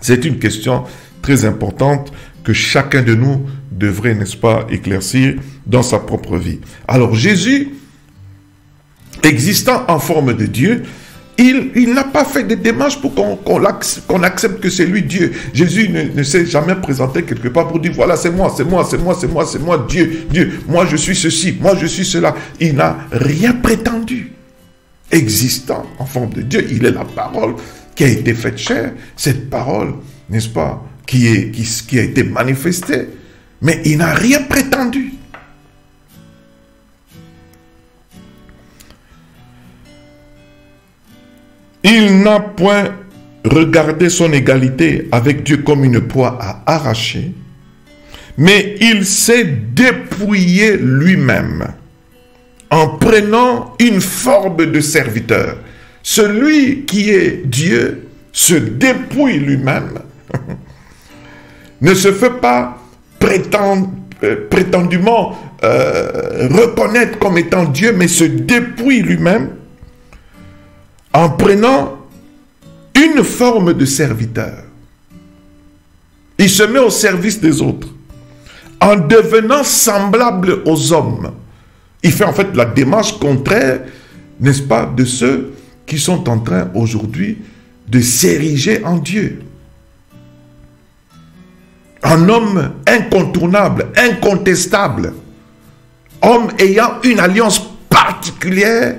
C'est une question très importante que chacun de nous devrait, n'est-ce pas, éclaircir dans sa propre vie. Alors Jésus, existant en forme de Dieu, il n'a pas fait de démarche pour qu'on accepte que c'est lui Dieu. Jésus ne s'est jamais présenté quelque part pour dire, voilà, c'est moi, Dieu, moi je suis ceci, moi je suis cela. Il n'a rien prétendu. Existant en forme de Dieu, il est la parole qui a été faite chair, cette parole, n'est-ce pas, qui a été manifestée. Mais il n'a rien prétendu. Il n'a point regardé son égalité avec Dieu comme une proie à arracher, mais il s'est dépouillé lui-même en prenant une forme de serviteur. Celui qui est Dieu se dépouille lui-même, ne se fait pas prétendument reconnaître comme étant Dieu, mais se dépouille lui-même en prenant une forme de serviteur. Il se met au service des autres. En devenant semblable aux hommes. Il fait en fait la démarche contraire, n'est-ce pas, de ceux qui sont en train aujourd'hui de s'ériger en Dieu. Un homme incontournable, incontestable. Homme ayant une alliance particulière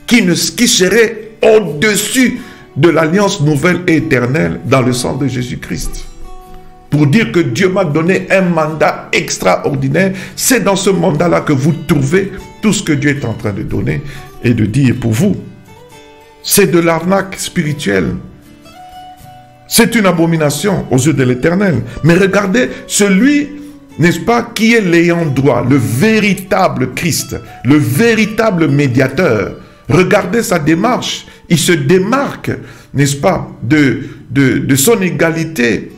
qui serait au-dessus de l'alliance nouvelle et éternelle dans le sang de Jésus-Christ. Pour dire que Dieu m'a donné un mandat extraordinaire, c'est dans ce mandat-là que vous trouvez tout ce que Dieu est en train de donner et de dire pour vous. C'est de l'arnaque spirituelle. C'est une abomination aux yeux de l'Éternel. Mais regardez, celui, n'est-ce pas, qui est l'ayant droit, le véritable Christ, le véritable médiateur. Regardez sa démarche. Il se démarque, n'est-ce pas, de son égalité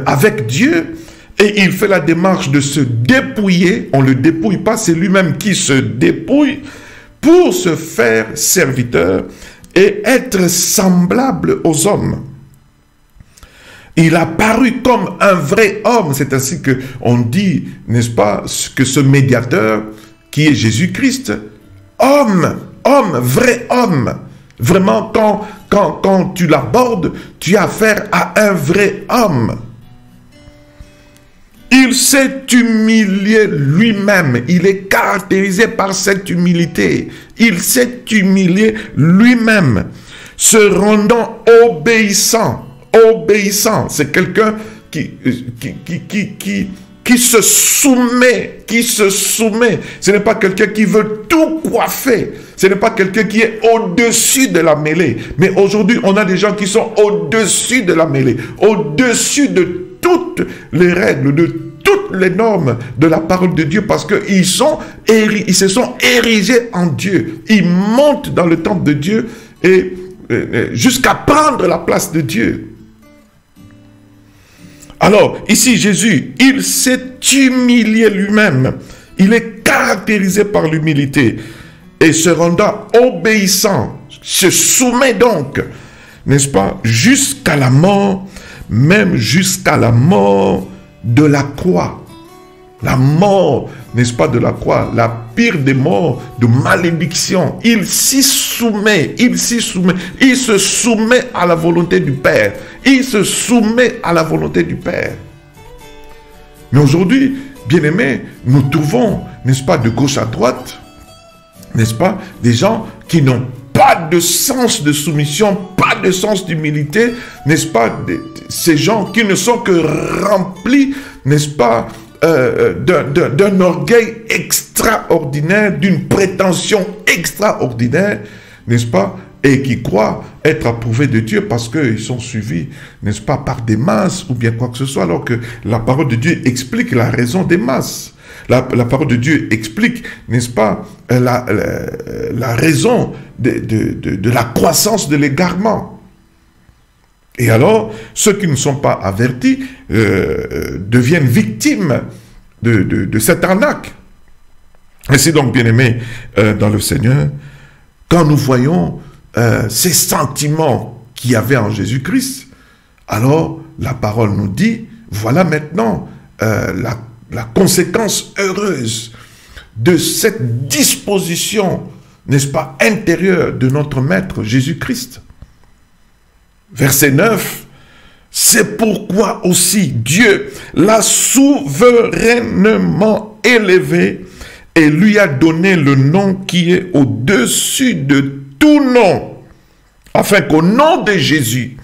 avec Dieu. Et il fait la démarche de se dépouiller. On ne le dépouille pas, c'est lui-même qui se dépouille pour se faire serviteur et être semblable aux hommes. Il a paru comme un vrai homme. C'est ainsi qu'on dit, n'est-ce pas, que ce médiateur qui est Jésus-Christ, homme, vrai homme. Vraiment, quand tu l'abordes, tu as affaire à un vrai homme. Il s'est humilié lui-même. Il est caractérisé par cette humilité. Il s'est humilié lui-même, se rendant obéissant. Obéissant, c'est quelqu'un qui se soumet, Ce n'est pas quelqu'un qui veut tout coiffer. Ce n'est pas quelqu'un qui est au-dessus de la mêlée. Mais aujourd'hui, on a des gens qui sont au-dessus de la mêlée, au-dessus de toutes les règles, de toutes les normes de la parole de Dieu, parce qu'ils se sont érigés en Dieu. Ils montent dans le temple de Dieu et jusqu'à prendre la place de Dieu. Alors, ici, Jésus, il s'est humilié lui-même. Il est caractérisé par l'humilité. Et se rendant obéissant, se soumet donc, n'est-ce pas, jusqu'à la mort, même jusqu'à la mort de la croix. La mort, n'est-ce pas, de la croix, la pire des morts, de malédiction. Il s'y soumet, il se soumet à la volonté du Père. Il se soumet à la volonté du Père. Mais aujourd'hui, bien-aimés, nous trouvons, n'est-ce pas, de gauche à droite, n'est-ce pas, des gens qui n'ont pas de sens de soumission, pas de sens d'humilité, n'est-ce pas, ces gens qui ne sont que remplis, n'est-ce pas, d'un orgueil extraordinaire, d'une prétention extraordinaire, n'est-ce pas, et qui croient être approuvés de Dieu parce qu'ils sont suivis, n'est-ce pas, par des masses ou bien quoi que ce soit, alors que la parole de Dieu explique la raison des masses. La parole de Dieu explique, n'est-ce pas, la raison de la croissance de l'égarement. Et alors, ceux qui ne sont pas avertis deviennent victimes de cette arnaque. Ainsi donc, bien-aimés dans le Seigneur, quand nous voyons ces sentiments qu'il y avait en Jésus-Christ, alors la parole nous dit, voilà maintenant la conséquence heureuse de cette disposition, n'est-ce pas, intérieure de notre Maître Jésus-Christ. Verset 9, c'est pourquoi aussi Dieu l'a souverainement élevé et lui a donné le nom qui est au-dessus de tout nom, afin qu'au nom de Jésus,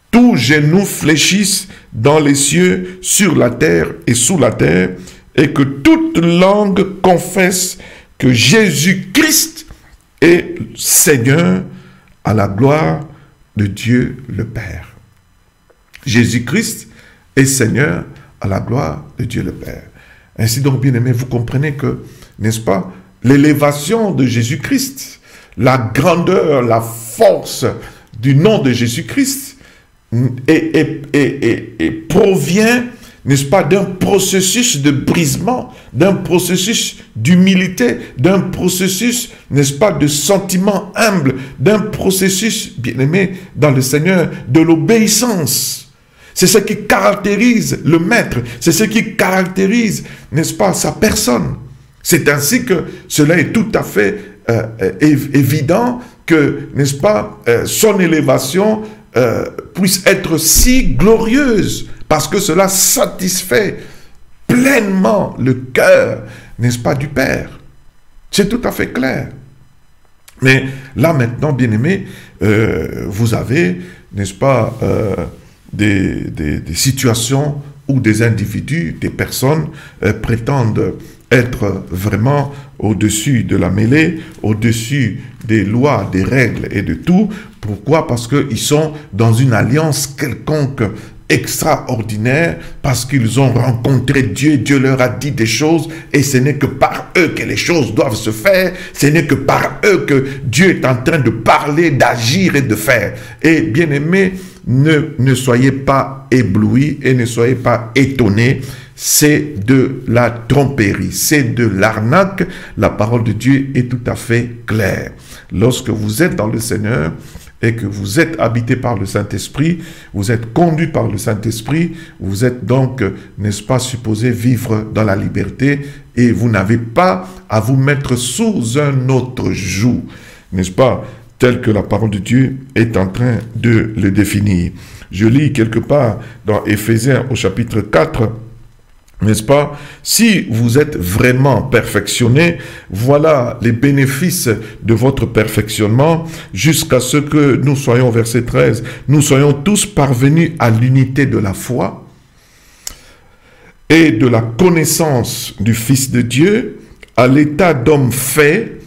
tout genou fléchisse dans les cieux, sur la terre et sous la terre, et que toute langue confesse que Jésus-Christ est Seigneur, à la gloire de Dieu le Père. Jésus-Christ est Seigneur à la gloire de Dieu le Père. Ainsi donc, bien-aimés, vous comprenez que, n'est-ce pas, l'élévation de Jésus-Christ, la grandeur, la force du nom de Jésus-Christ provient, n'est-ce pas, d'un processus de brisement, d'un processus d'humilité, d'un processus, n'est-ce pas, de sentiment humble, d'un processus, bien-aimé, dans le Seigneur, de l'obéissance. C'est ce qui caractérise le Maître, c'est ce qui caractérise, n'est-ce pas, sa personne. C'est ainsi que cela est tout à fait évident que, n'est-ce pas, son élévation puisse être si glorieuse, parce que cela satisfait pleinement le cœur, n'est-ce pas, du Père. C'est tout à fait clair. Mais là maintenant, bien-aimés, vous avez, n'est-ce pas, des situations où des individus, des personnes prétendent être vraiment au-dessus de la mêlée, au-dessus des lois, des règles et de tout. Pourquoi? Parce qu'ils sont dans une alliance quelconque extraordinaire, parce qu'ils ont rencontré Dieu, Dieu leur a dit des choses, et ce n'est que par eux que les choses doivent se faire, ce n'est que par eux que Dieu est en train de parler, d'agir et de faire. Et bien aimés, ne soyez pas éblouis et ne soyez pas étonnés, c'est de la tromperie, c'est de l'arnaque. La parole de Dieu est tout à fait claire. Lorsque vous êtes dans le Seigneur et que vous êtes habité par le Saint-Esprit, vous êtes conduit par le Saint-Esprit, vous êtes donc, n'est-ce pas, supposé vivre dans la liberté et vous n'avez pas à vous mettre sous un autre joug, n'est-ce pas, tel que la parole de Dieu est en train de le définir. Je lis quelque part dans Éphésiens au chapitre 4, n'est-ce pas? Si vous êtes vraiment perfectionné, voilà les bénéfices de votre perfectionnement, jusqu'à ce que nous soyons, verset 13, nous soyons tous parvenus à l'unité de la foi et de la connaissance du Fils de Dieu, à l'état d'homme fait,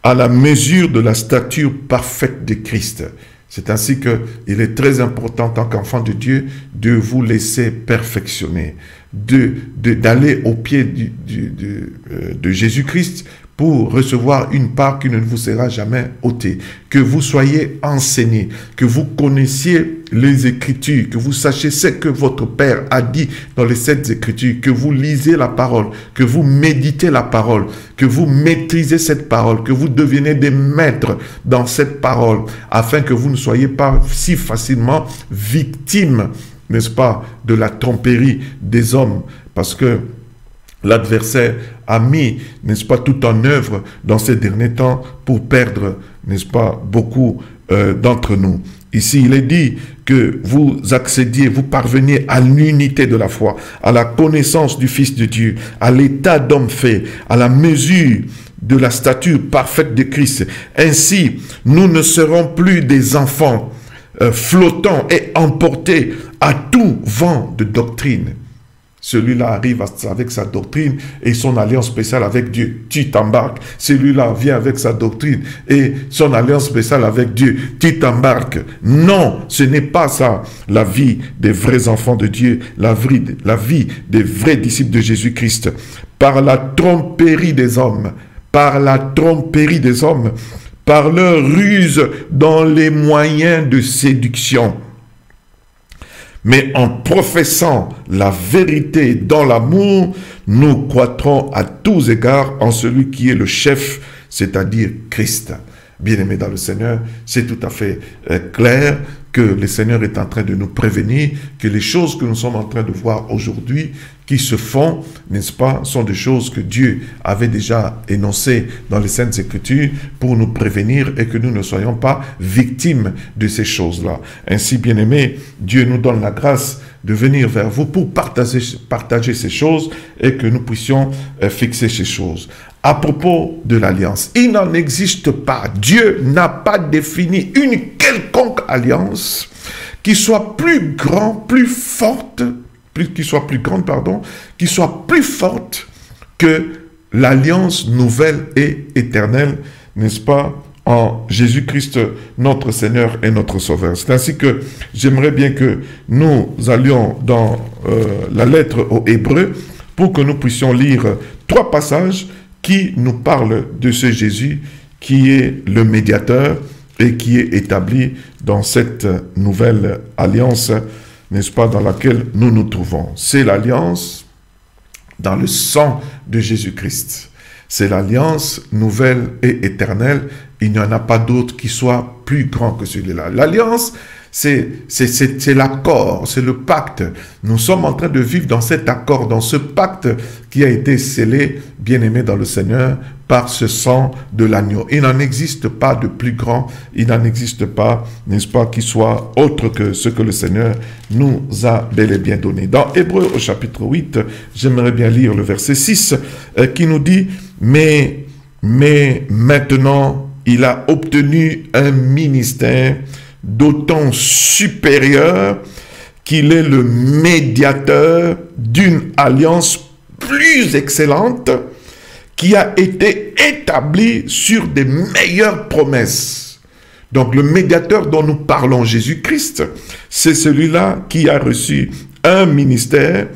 à la mesure de la stature parfaite de Christ. C'est ainsi qu'il est très important, en tant qu'enfant de Dieu, de vous laisser perfectionner, d'aller au pied de Jésus-Christ pour recevoir une part qui ne vous sera jamais ôtée. Que vous soyez enseignés, que vous connaissiez les Écritures, que vous sachiez ce que votre Père a dit dans les 7 Écritures, que vous lisez la parole, que vous méditez la parole, que vous maîtrisez cette parole, que vous devenez des maîtres dans cette parole, afin que vous ne soyez pas si facilement victimes, n'est-ce pas, de la tromperie des hommes, parce que l'adversaire a mis, n'est-ce pas, tout en œuvre dans ces derniers temps pour perdre, n'est-ce pas, beaucoup d'entre nous. Ici, il est dit que vous accédiez, vous parveniez à l'unité de la foi, à la connaissance du Fils de Dieu, à l'état d'homme fait, à la mesure de la stature parfaite de Christ. Ainsi, nous ne serons plus des enfants flottants et emportés à tout vent de doctrine. Celui-là arrive avec sa doctrine et son alliance spéciale avec Dieu. Tu t'embarques. Celui-là vient avec sa doctrine et son alliance spéciale avec Dieu. Tu t'embarques. Non, ce n'est pas ça. La vie des vrais enfants de Dieu, la vie des vrais disciples de Jésus-Christ. Par la tromperie des hommes, par leur ruse dans les moyens de séduction. Mais en professant la vérité dans l'amour, nous croîtrons à tous égards en celui qui est le chef, c'est-à-dire Christ. Bien-aimés dans le Seigneur, c'est tout à fait clair que le Seigneur est en train de nous prévenir que les choses que nous sommes en train de voir aujourd'hui, qui se font, n'est-ce pas, sont des choses que Dieu avait déjà énoncées dans les Saintes Écritures pour nous prévenir et que nous ne soyons pas victimes de ces choses-là. Ainsi, bien-aimés, Dieu nous donne la grâce de venir vers vous pour partager ces choses et que nous puissions fixer ces choses. À propos de l'alliance, il n'en existe pas. Dieu n'a pas défini une quelconque alliance qui soit plus grande, plus forte, qui soit plus forte que l'alliance nouvelle et éternelle, n'est-ce pas, en Jésus-Christ, notre Seigneur et notre Sauveur. C'est ainsi que j'aimerais bien que nous allions dans la lettre aux Hébreux pour que nous puissions lire 3 passages qui nous parlent de ce Jésus qui est le médiateur et qui est établi dans cette nouvelle alliance, n'est-ce pas, dans laquelle nous nous trouvons. C'est l'alliance dans le sang de Jésus-Christ. C'est l'alliance nouvelle et éternelle. Il n'y en a pas d'autre qui soit plus grand que celui-là. L'alliance, c'est l'accord, c'est le pacte. Nous sommes en train de vivre dans cet accord, dans ce pacte qui a été scellé, bien-aimé dans le Seigneur, par ce sang de l'agneau. Il n'en existe pas de plus grand, il n'en existe pas, n'est-ce pas, qui soit autre que ce que le Seigneur nous a bel et bien donné. Dans Hébreux au chapitre 8, j'aimerais bien lire le verset 6 qui nous dit « Mais maintenant, il a obtenu un ministère d'autant supérieur qu'il est le médiateur d'une alliance plus excellente qui a été établi sur des meilleures promesses. » Donc le médiateur dont nous parlons, Jésus-Christ, c'est celui-là qui a reçu un ministère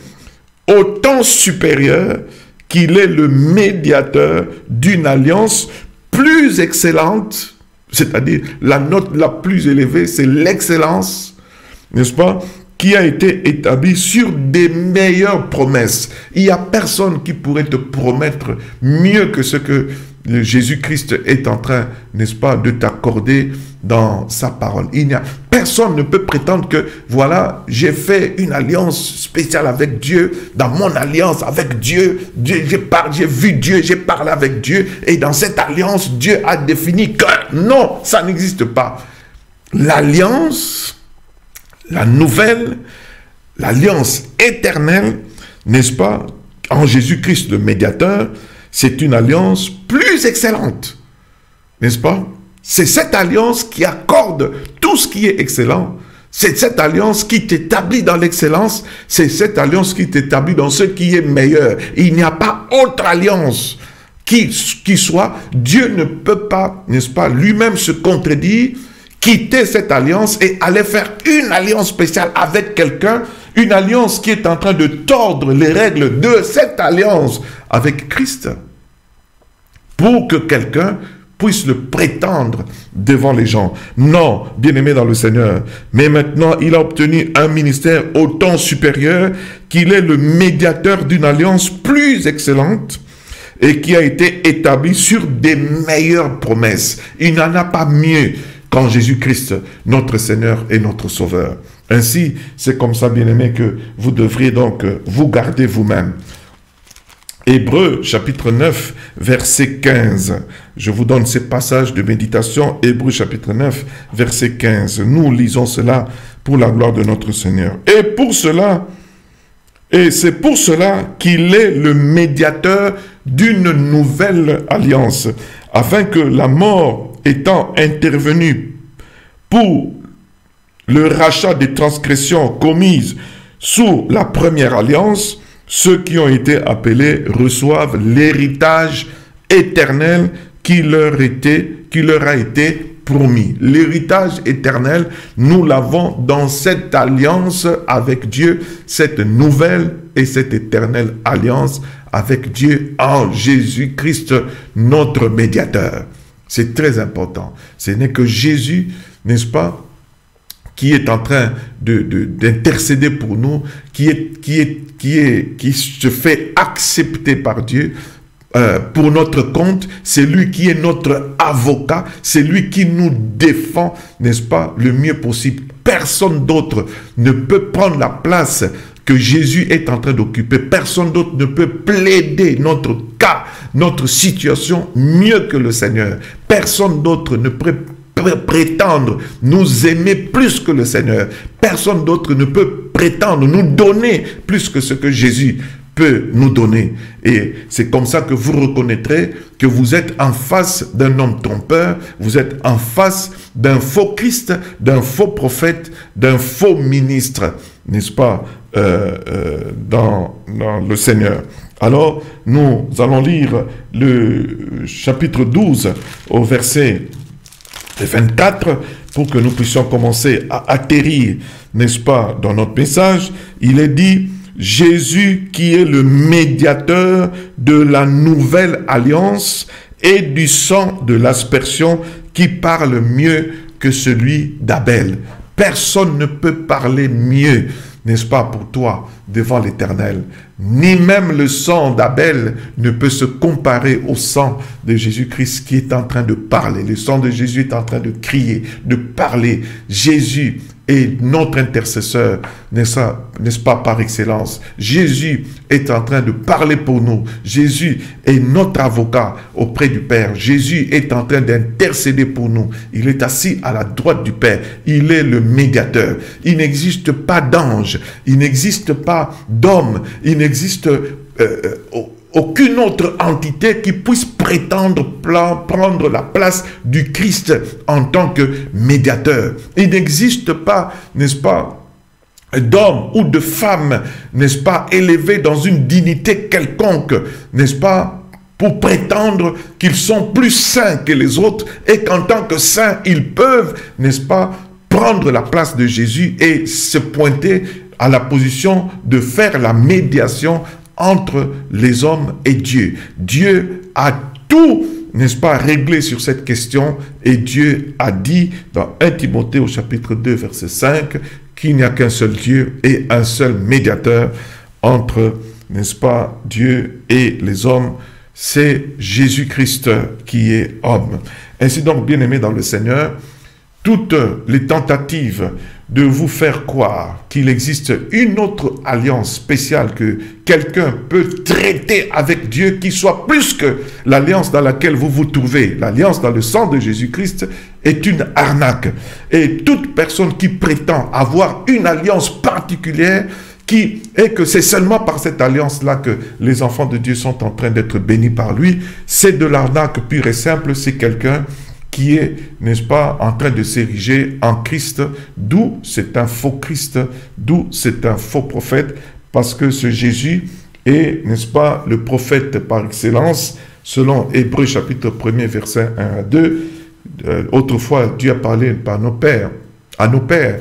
autant supérieur qu'il est le médiateur d'une alliance plus excellente, c'est-à-dire la note la plus élevée, c'est l'excellence, n'est-ce pas, qui a été établi sur des meilleures promesses. Il n'y a personne qui pourrait te promettre mieux que ce que Jésus-Christ est en train, n'est-ce pas, de t'accorder dans sa parole. Personne ne peut prétendre que, voilà, j'ai fait une alliance spéciale avec Dieu, dans mon alliance avec Dieu, j'ai vu Dieu, j'ai parlé avec Dieu, et dans cette alliance, Dieu a défini que, non, ça n'existe pas. L'alliance, la nouvelle, l'alliance éternelle, n'est-ce pas, en Jésus-Christ le médiateur, c'est une alliance plus excellente, n'est-ce pas? C'est cette alliance qui accorde tout ce qui est excellent. C'est cette alliance qui t'établit dans l'excellence. C'est cette alliance qui t'établit dans ce qui est meilleur. Il n'y a pas autre alliance qui soit. Dieu ne peut pas, n'est-ce pas, lui-même se contredire, quitter cette alliance et aller faire une alliance spéciale avec quelqu'un, une alliance qui est en train de tordre les règles de cette alliance avec Christ, pour que quelqu'un puisse le prétendre devant les gens. Non, bien-aimé dans le Seigneur, mais maintenant il a obtenu un ministère autant supérieur qu'il est le médiateur d'une alliance plus excellente et qui a été établie sur des meilleures promesses. Il n'en a pas mieux qu'en Jésus-Christ, notre Seigneur et notre Sauveur. Ainsi, c'est comme ça, bien-aimé, que vous devriez donc vous garder vous-même. Hébreux, chapitre 9, verset 15. Je vous donne ces passages de méditation. Hébreux, chapitre 9, verset 15. Nous lisons cela pour la gloire de notre Seigneur. Et c'est pour cela qu'il est le médiateur d'une nouvelle alliance, afin que la mort étant intervenue pour le rachat des transgressions commises sous la première alliance, ceux qui ont été appelés reçoivent l'héritage éternel qui leur a été promis. L'héritage éternel, nous l'avons dans cette alliance avec Dieu, cette nouvelle et cette éternelle alliance avec Dieu en Jésus-Christ, notre médiateur. C'est très important. Ce n'est que Jésus, n'est-ce pas, qui est en train d'intercéder pour nous, qui se fait accepter par Dieu pour notre compte. C'est lui qui est notre avocat, c'est lui qui nous défend, n'est-ce pas, le mieux possible. Personne d'autre ne peut prendre la place que Jésus est en train d'occuper. Personne d'autre ne peut plaider notre cas, notre situation mieux que le Seigneur. Personne d'autre ne peut prétendre nous aimer plus que le Seigneur. Personne d'autre ne peut prétendre nous donner plus que ce que Jésus peut nous donner. Et c'est comme ça que vous reconnaîtrez que vous êtes en face d'un homme trompeur, vous êtes en face d'un faux Christ, d'un faux prophète, d'un faux ministre, n'est-ce pas, dans le Seigneur. Alors, nous allons lire le chapitre 12 au verset 24 pour que nous puissions commencer à atterrir, n'est-ce pas, dans notre message. Il est dit, Jésus qui est le médiateur de la nouvelle alliance et du sang de l'aspersion qui parle mieux que celui d'Abel. Personne ne peut parler mieux, n'est-ce pas, pour toi, devant l'Éternel. ni même le sang d'Abel ne peut se comparer au sang de Jésus-Christ qui est en train de parler. Le sang de Jésus est en train de crier, de parler. Jésus est notre intercesseur, n'est-ce pas, par excellence. Jésus est en train de parler pour nous. Jésus est notre avocat auprès du Père. Jésus est en train d'intercéder pour nous. Il est assis à la droite du Père. Il est le médiateur. Il n'existe pas d'ange. Il n'existe pas d'homme. Il n'existe aucune autre entité qui puisse prétendre prendre la place du Christ en tant que médiateur. Il n'existe pas, n'est-ce pas, d'homme ou de femme, n'est-ce pas, élevé dans une dignité quelconque, n'est-ce pas, pour prétendre qu'ils sont plus saints que les autres et qu'en tant que saints, ils peuvent, n'est-ce pas, prendre la place de Jésus et se pointer à la position de faire la médiation entre les hommes et Dieu. Dieu a tout, n'est-ce pas, réglé sur cette question, et Dieu a dit dans 1 Timothée au chapitre 2 verset 5 qu'il n'y a qu'un seul Dieu et un seul médiateur entre, n'est-ce pas, Dieu et les hommes, c'est Jésus-Christ qui est homme. Ainsi donc, bien-aimés dans le Seigneur, toutes les tentatives de vous faire croire qu'il existe une autre alliance spéciale que quelqu'un peut traiter avec Dieu qui soit plus que l'alliance dans laquelle vous vous trouvez. L'alliance dans le sang de Jésus-Christ est une arnaque. Et toute personne qui prétend avoir une alliance particulière et que c'est seulement par cette alliance-là que les enfants de Dieu sont en train d'être bénis par lui, c'est de l'arnaque pure et simple. C'est quelqu'un qui est, n'est-ce pas, en train de s'ériger en Christ, d'où c'est un faux Christ, d'où c'est un faux prophète, parce que ce Jésus est, n'est-ce pas, le prophète par excellence, selon Hébreux chapitre 1er, verset 1 à 2. Autrefois, Dieu a parlé par nos pères, à nos pères,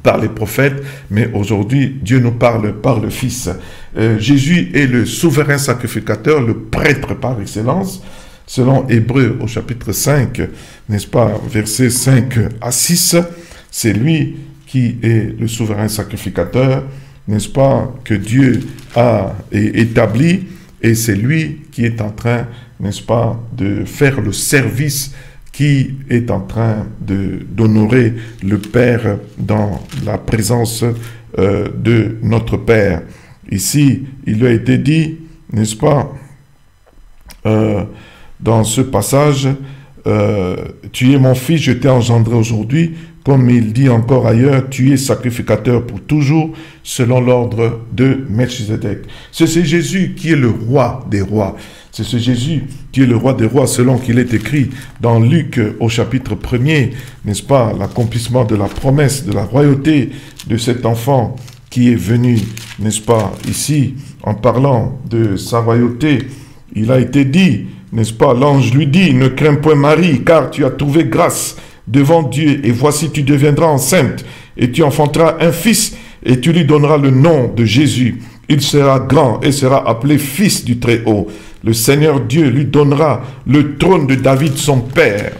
par les prophètes, mais aujourd'hui, Dieu nous parle par le Fils. Jésus est le souverain sacrificateur, le prêtre par excellence, selon Hébreux au chapitre 5, n'est-ce pas, versets 5 à 6, c'est lui qui est le souverain sacrificateur, n'est-ce pas, que Dieu a établi, et c'est lui qui est en train, n'est-ce pas, de faire le service qui est en train d'honorer le Père dans la présence de notre Père. Ici, il a été dit, n'est-ce pas, dans ce passage, tu es mon fils, je t'ai engendré aujourd'hui, comme il dit encore ailleurs, tu es sacrificateur pour toujours, selon l'ordre de Melchizedek. C'est ce Jésus qui est le roi des rois. C'est ce Jésus qui est le roi des rois, selon qu'il est écrit dans Luc au chapitre 1er, n'est-ce pas, l'accomplissement de la promesse de la royauté de cet enfant qui est venu, n'est-ce pas, ici, en parlant de sa royauté, il a été dit, n'est-ce pas, l'ange lui dit, ne crains point Marie, car tu as trouvé grâce devant Dieu, et voici tu deviendras enceinte, et tu enfanteras un fils, et tu lui donneras le nom de Jésus. Il sera grand et sera appelé fils du Très-Haut. Le Seigneur Dieu lui donnera le trône de David son père.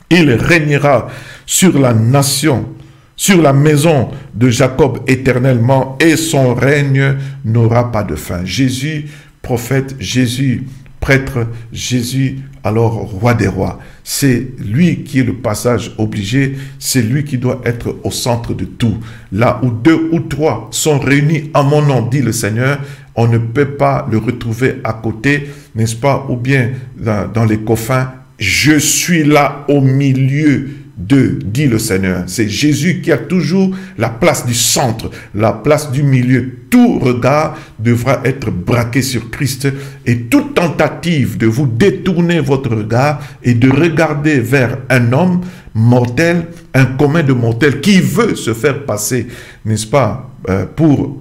Il régnera sur la nation, sur la maison de Jacob éternellement, et son règne n'aura pas de fin. Jésus, prophète, Jésus, prêtre, Jésus, alors roi des rois. C'est lui qui est le passage obligé, c'est lui qui doit être au centre de tout. Là où 2 ou 3 sont réunis en mon nom, dit le Seigneur, on ne peut pas le retrouver à côté, n'est-ce pas, ou bien dans les coffins. Je suis là au milieu d'eux, dit le Seigneur. C'est Jésus qui a toujours la place du centre, la place du milieu. Tout regard devra être braqué sur Christ, et toute tentative de vous détourner votre regard et de regarder vers un homme mortel, un commun de mortels qui veut se faire passer, n'est-ce pas, pour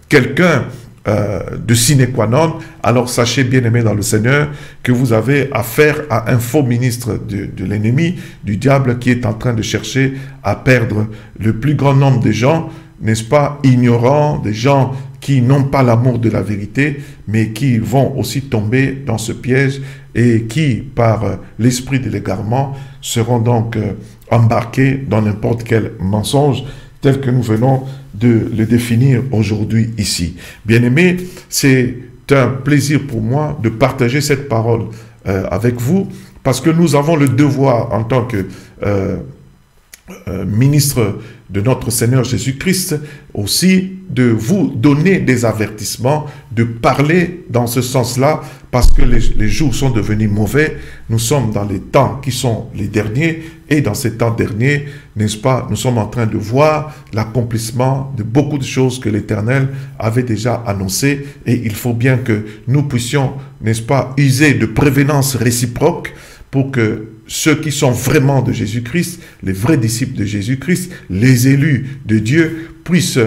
quelqu'un de sine qua non, alors sachez, bien-aimés dans le Seigneur, que vous avez affaire à un faux ministre de l'ennemi, du diable, qui est en train de chercher à perdre le plus grand nombre de gens, n'est-ce pas, ignorants, des gens qui n'ont pas l'amour de la vérité, mais qui vont aussi tomber dans ce piège et qui, par l'esprit de l'égarement, seront donc embarqués dans n'importe quel mensonge tel que nous venons de le définir aujourd'hui ici. Bien-aimés, c'est un plaisir pour moi de partager cette parole avec vous, parce que nous avons le devoir en tant que ministre de notre Seigneur Jésus-Christ aussi de vous donner des avertissements, de parler dans ce sens-là, parce que les jours sont devenus mauvais. Nous sommes dans les temps qui sont les derniers, et dans ces temps derniers, n'est-ce pas, nous sommes en train de voir l'accomplissement de beaucoup de choses que l'Éternel avait déjà annoncées, et il faut bien que nous puissions, n'est-ce pas, user de prévenance réciproque pour que ceux qui sont vraiment de Jésus-Christ, les vrais disciples de Jésus-Christ, les élus de Dieu, puissent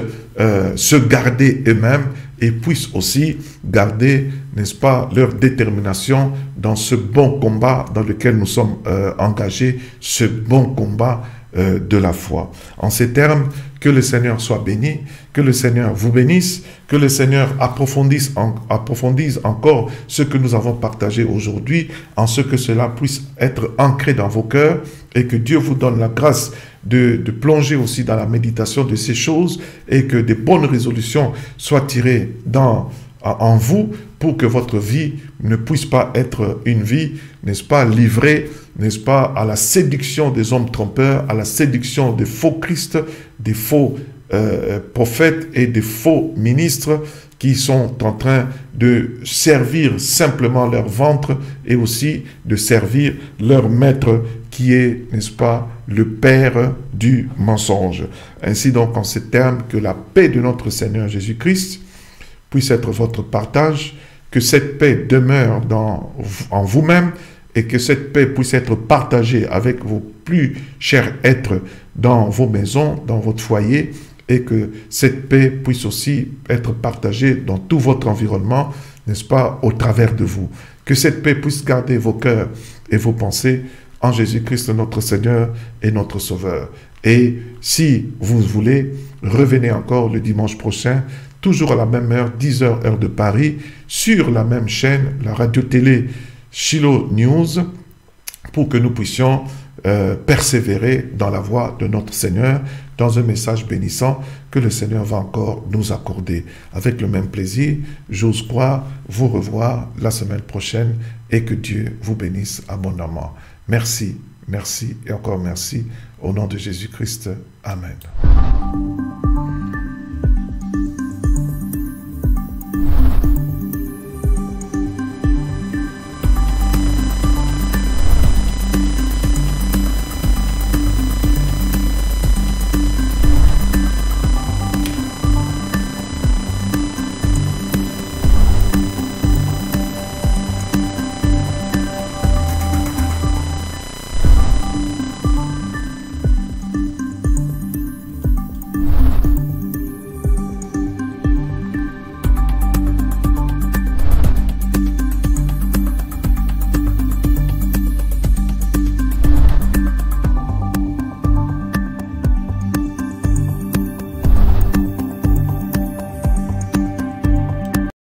se garder eux-mêmes et puissent aussi garder, n'est-ce pas, leur détermination dans ce bon combat dans lequel nous sommes engagés, ce bon combat de la foi. En ces termes, que le Seigneur soit béni, que le Seigneur vous bénisse, que le Seigneur approfondisse encore ce que nous avons partagé aujourd'hui, en ce que cela puisse être ancré dans vos cœurs, et que Dieu vous donne la grâce de plonger aussi dans la méditation de ces choses, et que des bonnes résolutions soient tirées en vous, pour que votre vie ne puisse pas être une vie, n'est-ce pas, livrée, n'est-ce pas, à la séduction des hommes trompeurs, à la séduction des faux Christ, des faux prophètes et des faux ministres qui sont en train de servir simplement leur ventre et aussi de servir leur maître qui est, n'est-ce pas, le père du mensonge. Ainsi donc, en ces termes, que la paix de notre Seigneur Jésus-Christ puisse être votre partage, que cette paix demeure en vous-même, et que cette paix puisse être partagée avec vos plus chers êtres dans vos maisons, dans votre foyer, et que cette paix puisse aussi être partagée dans tout votre environnement, n'est-ce pas, au travers de vous. Que cette paix puisse garder vos cœurs et vos pensées en Jésus-Christ notre Seigneur et notre Sauveur. Et si vous voulez, revenez encore le dimanche prochain, toujours à la même heure, 10h heure de Paris, sur la même chaîne, la radio-télé Shiloh News, pour que nous puissions persévérer dans la voie de notre Seigneur, dans un message bénissant que le Seigneur va encore nous accorder. Avec le même plaisir, j'ose croire vous revoir la semaine prochaine, et que Dieu vous bénisse abondamment. Merci, merci et encore merci, au nom de Jésus-Christ. Amen.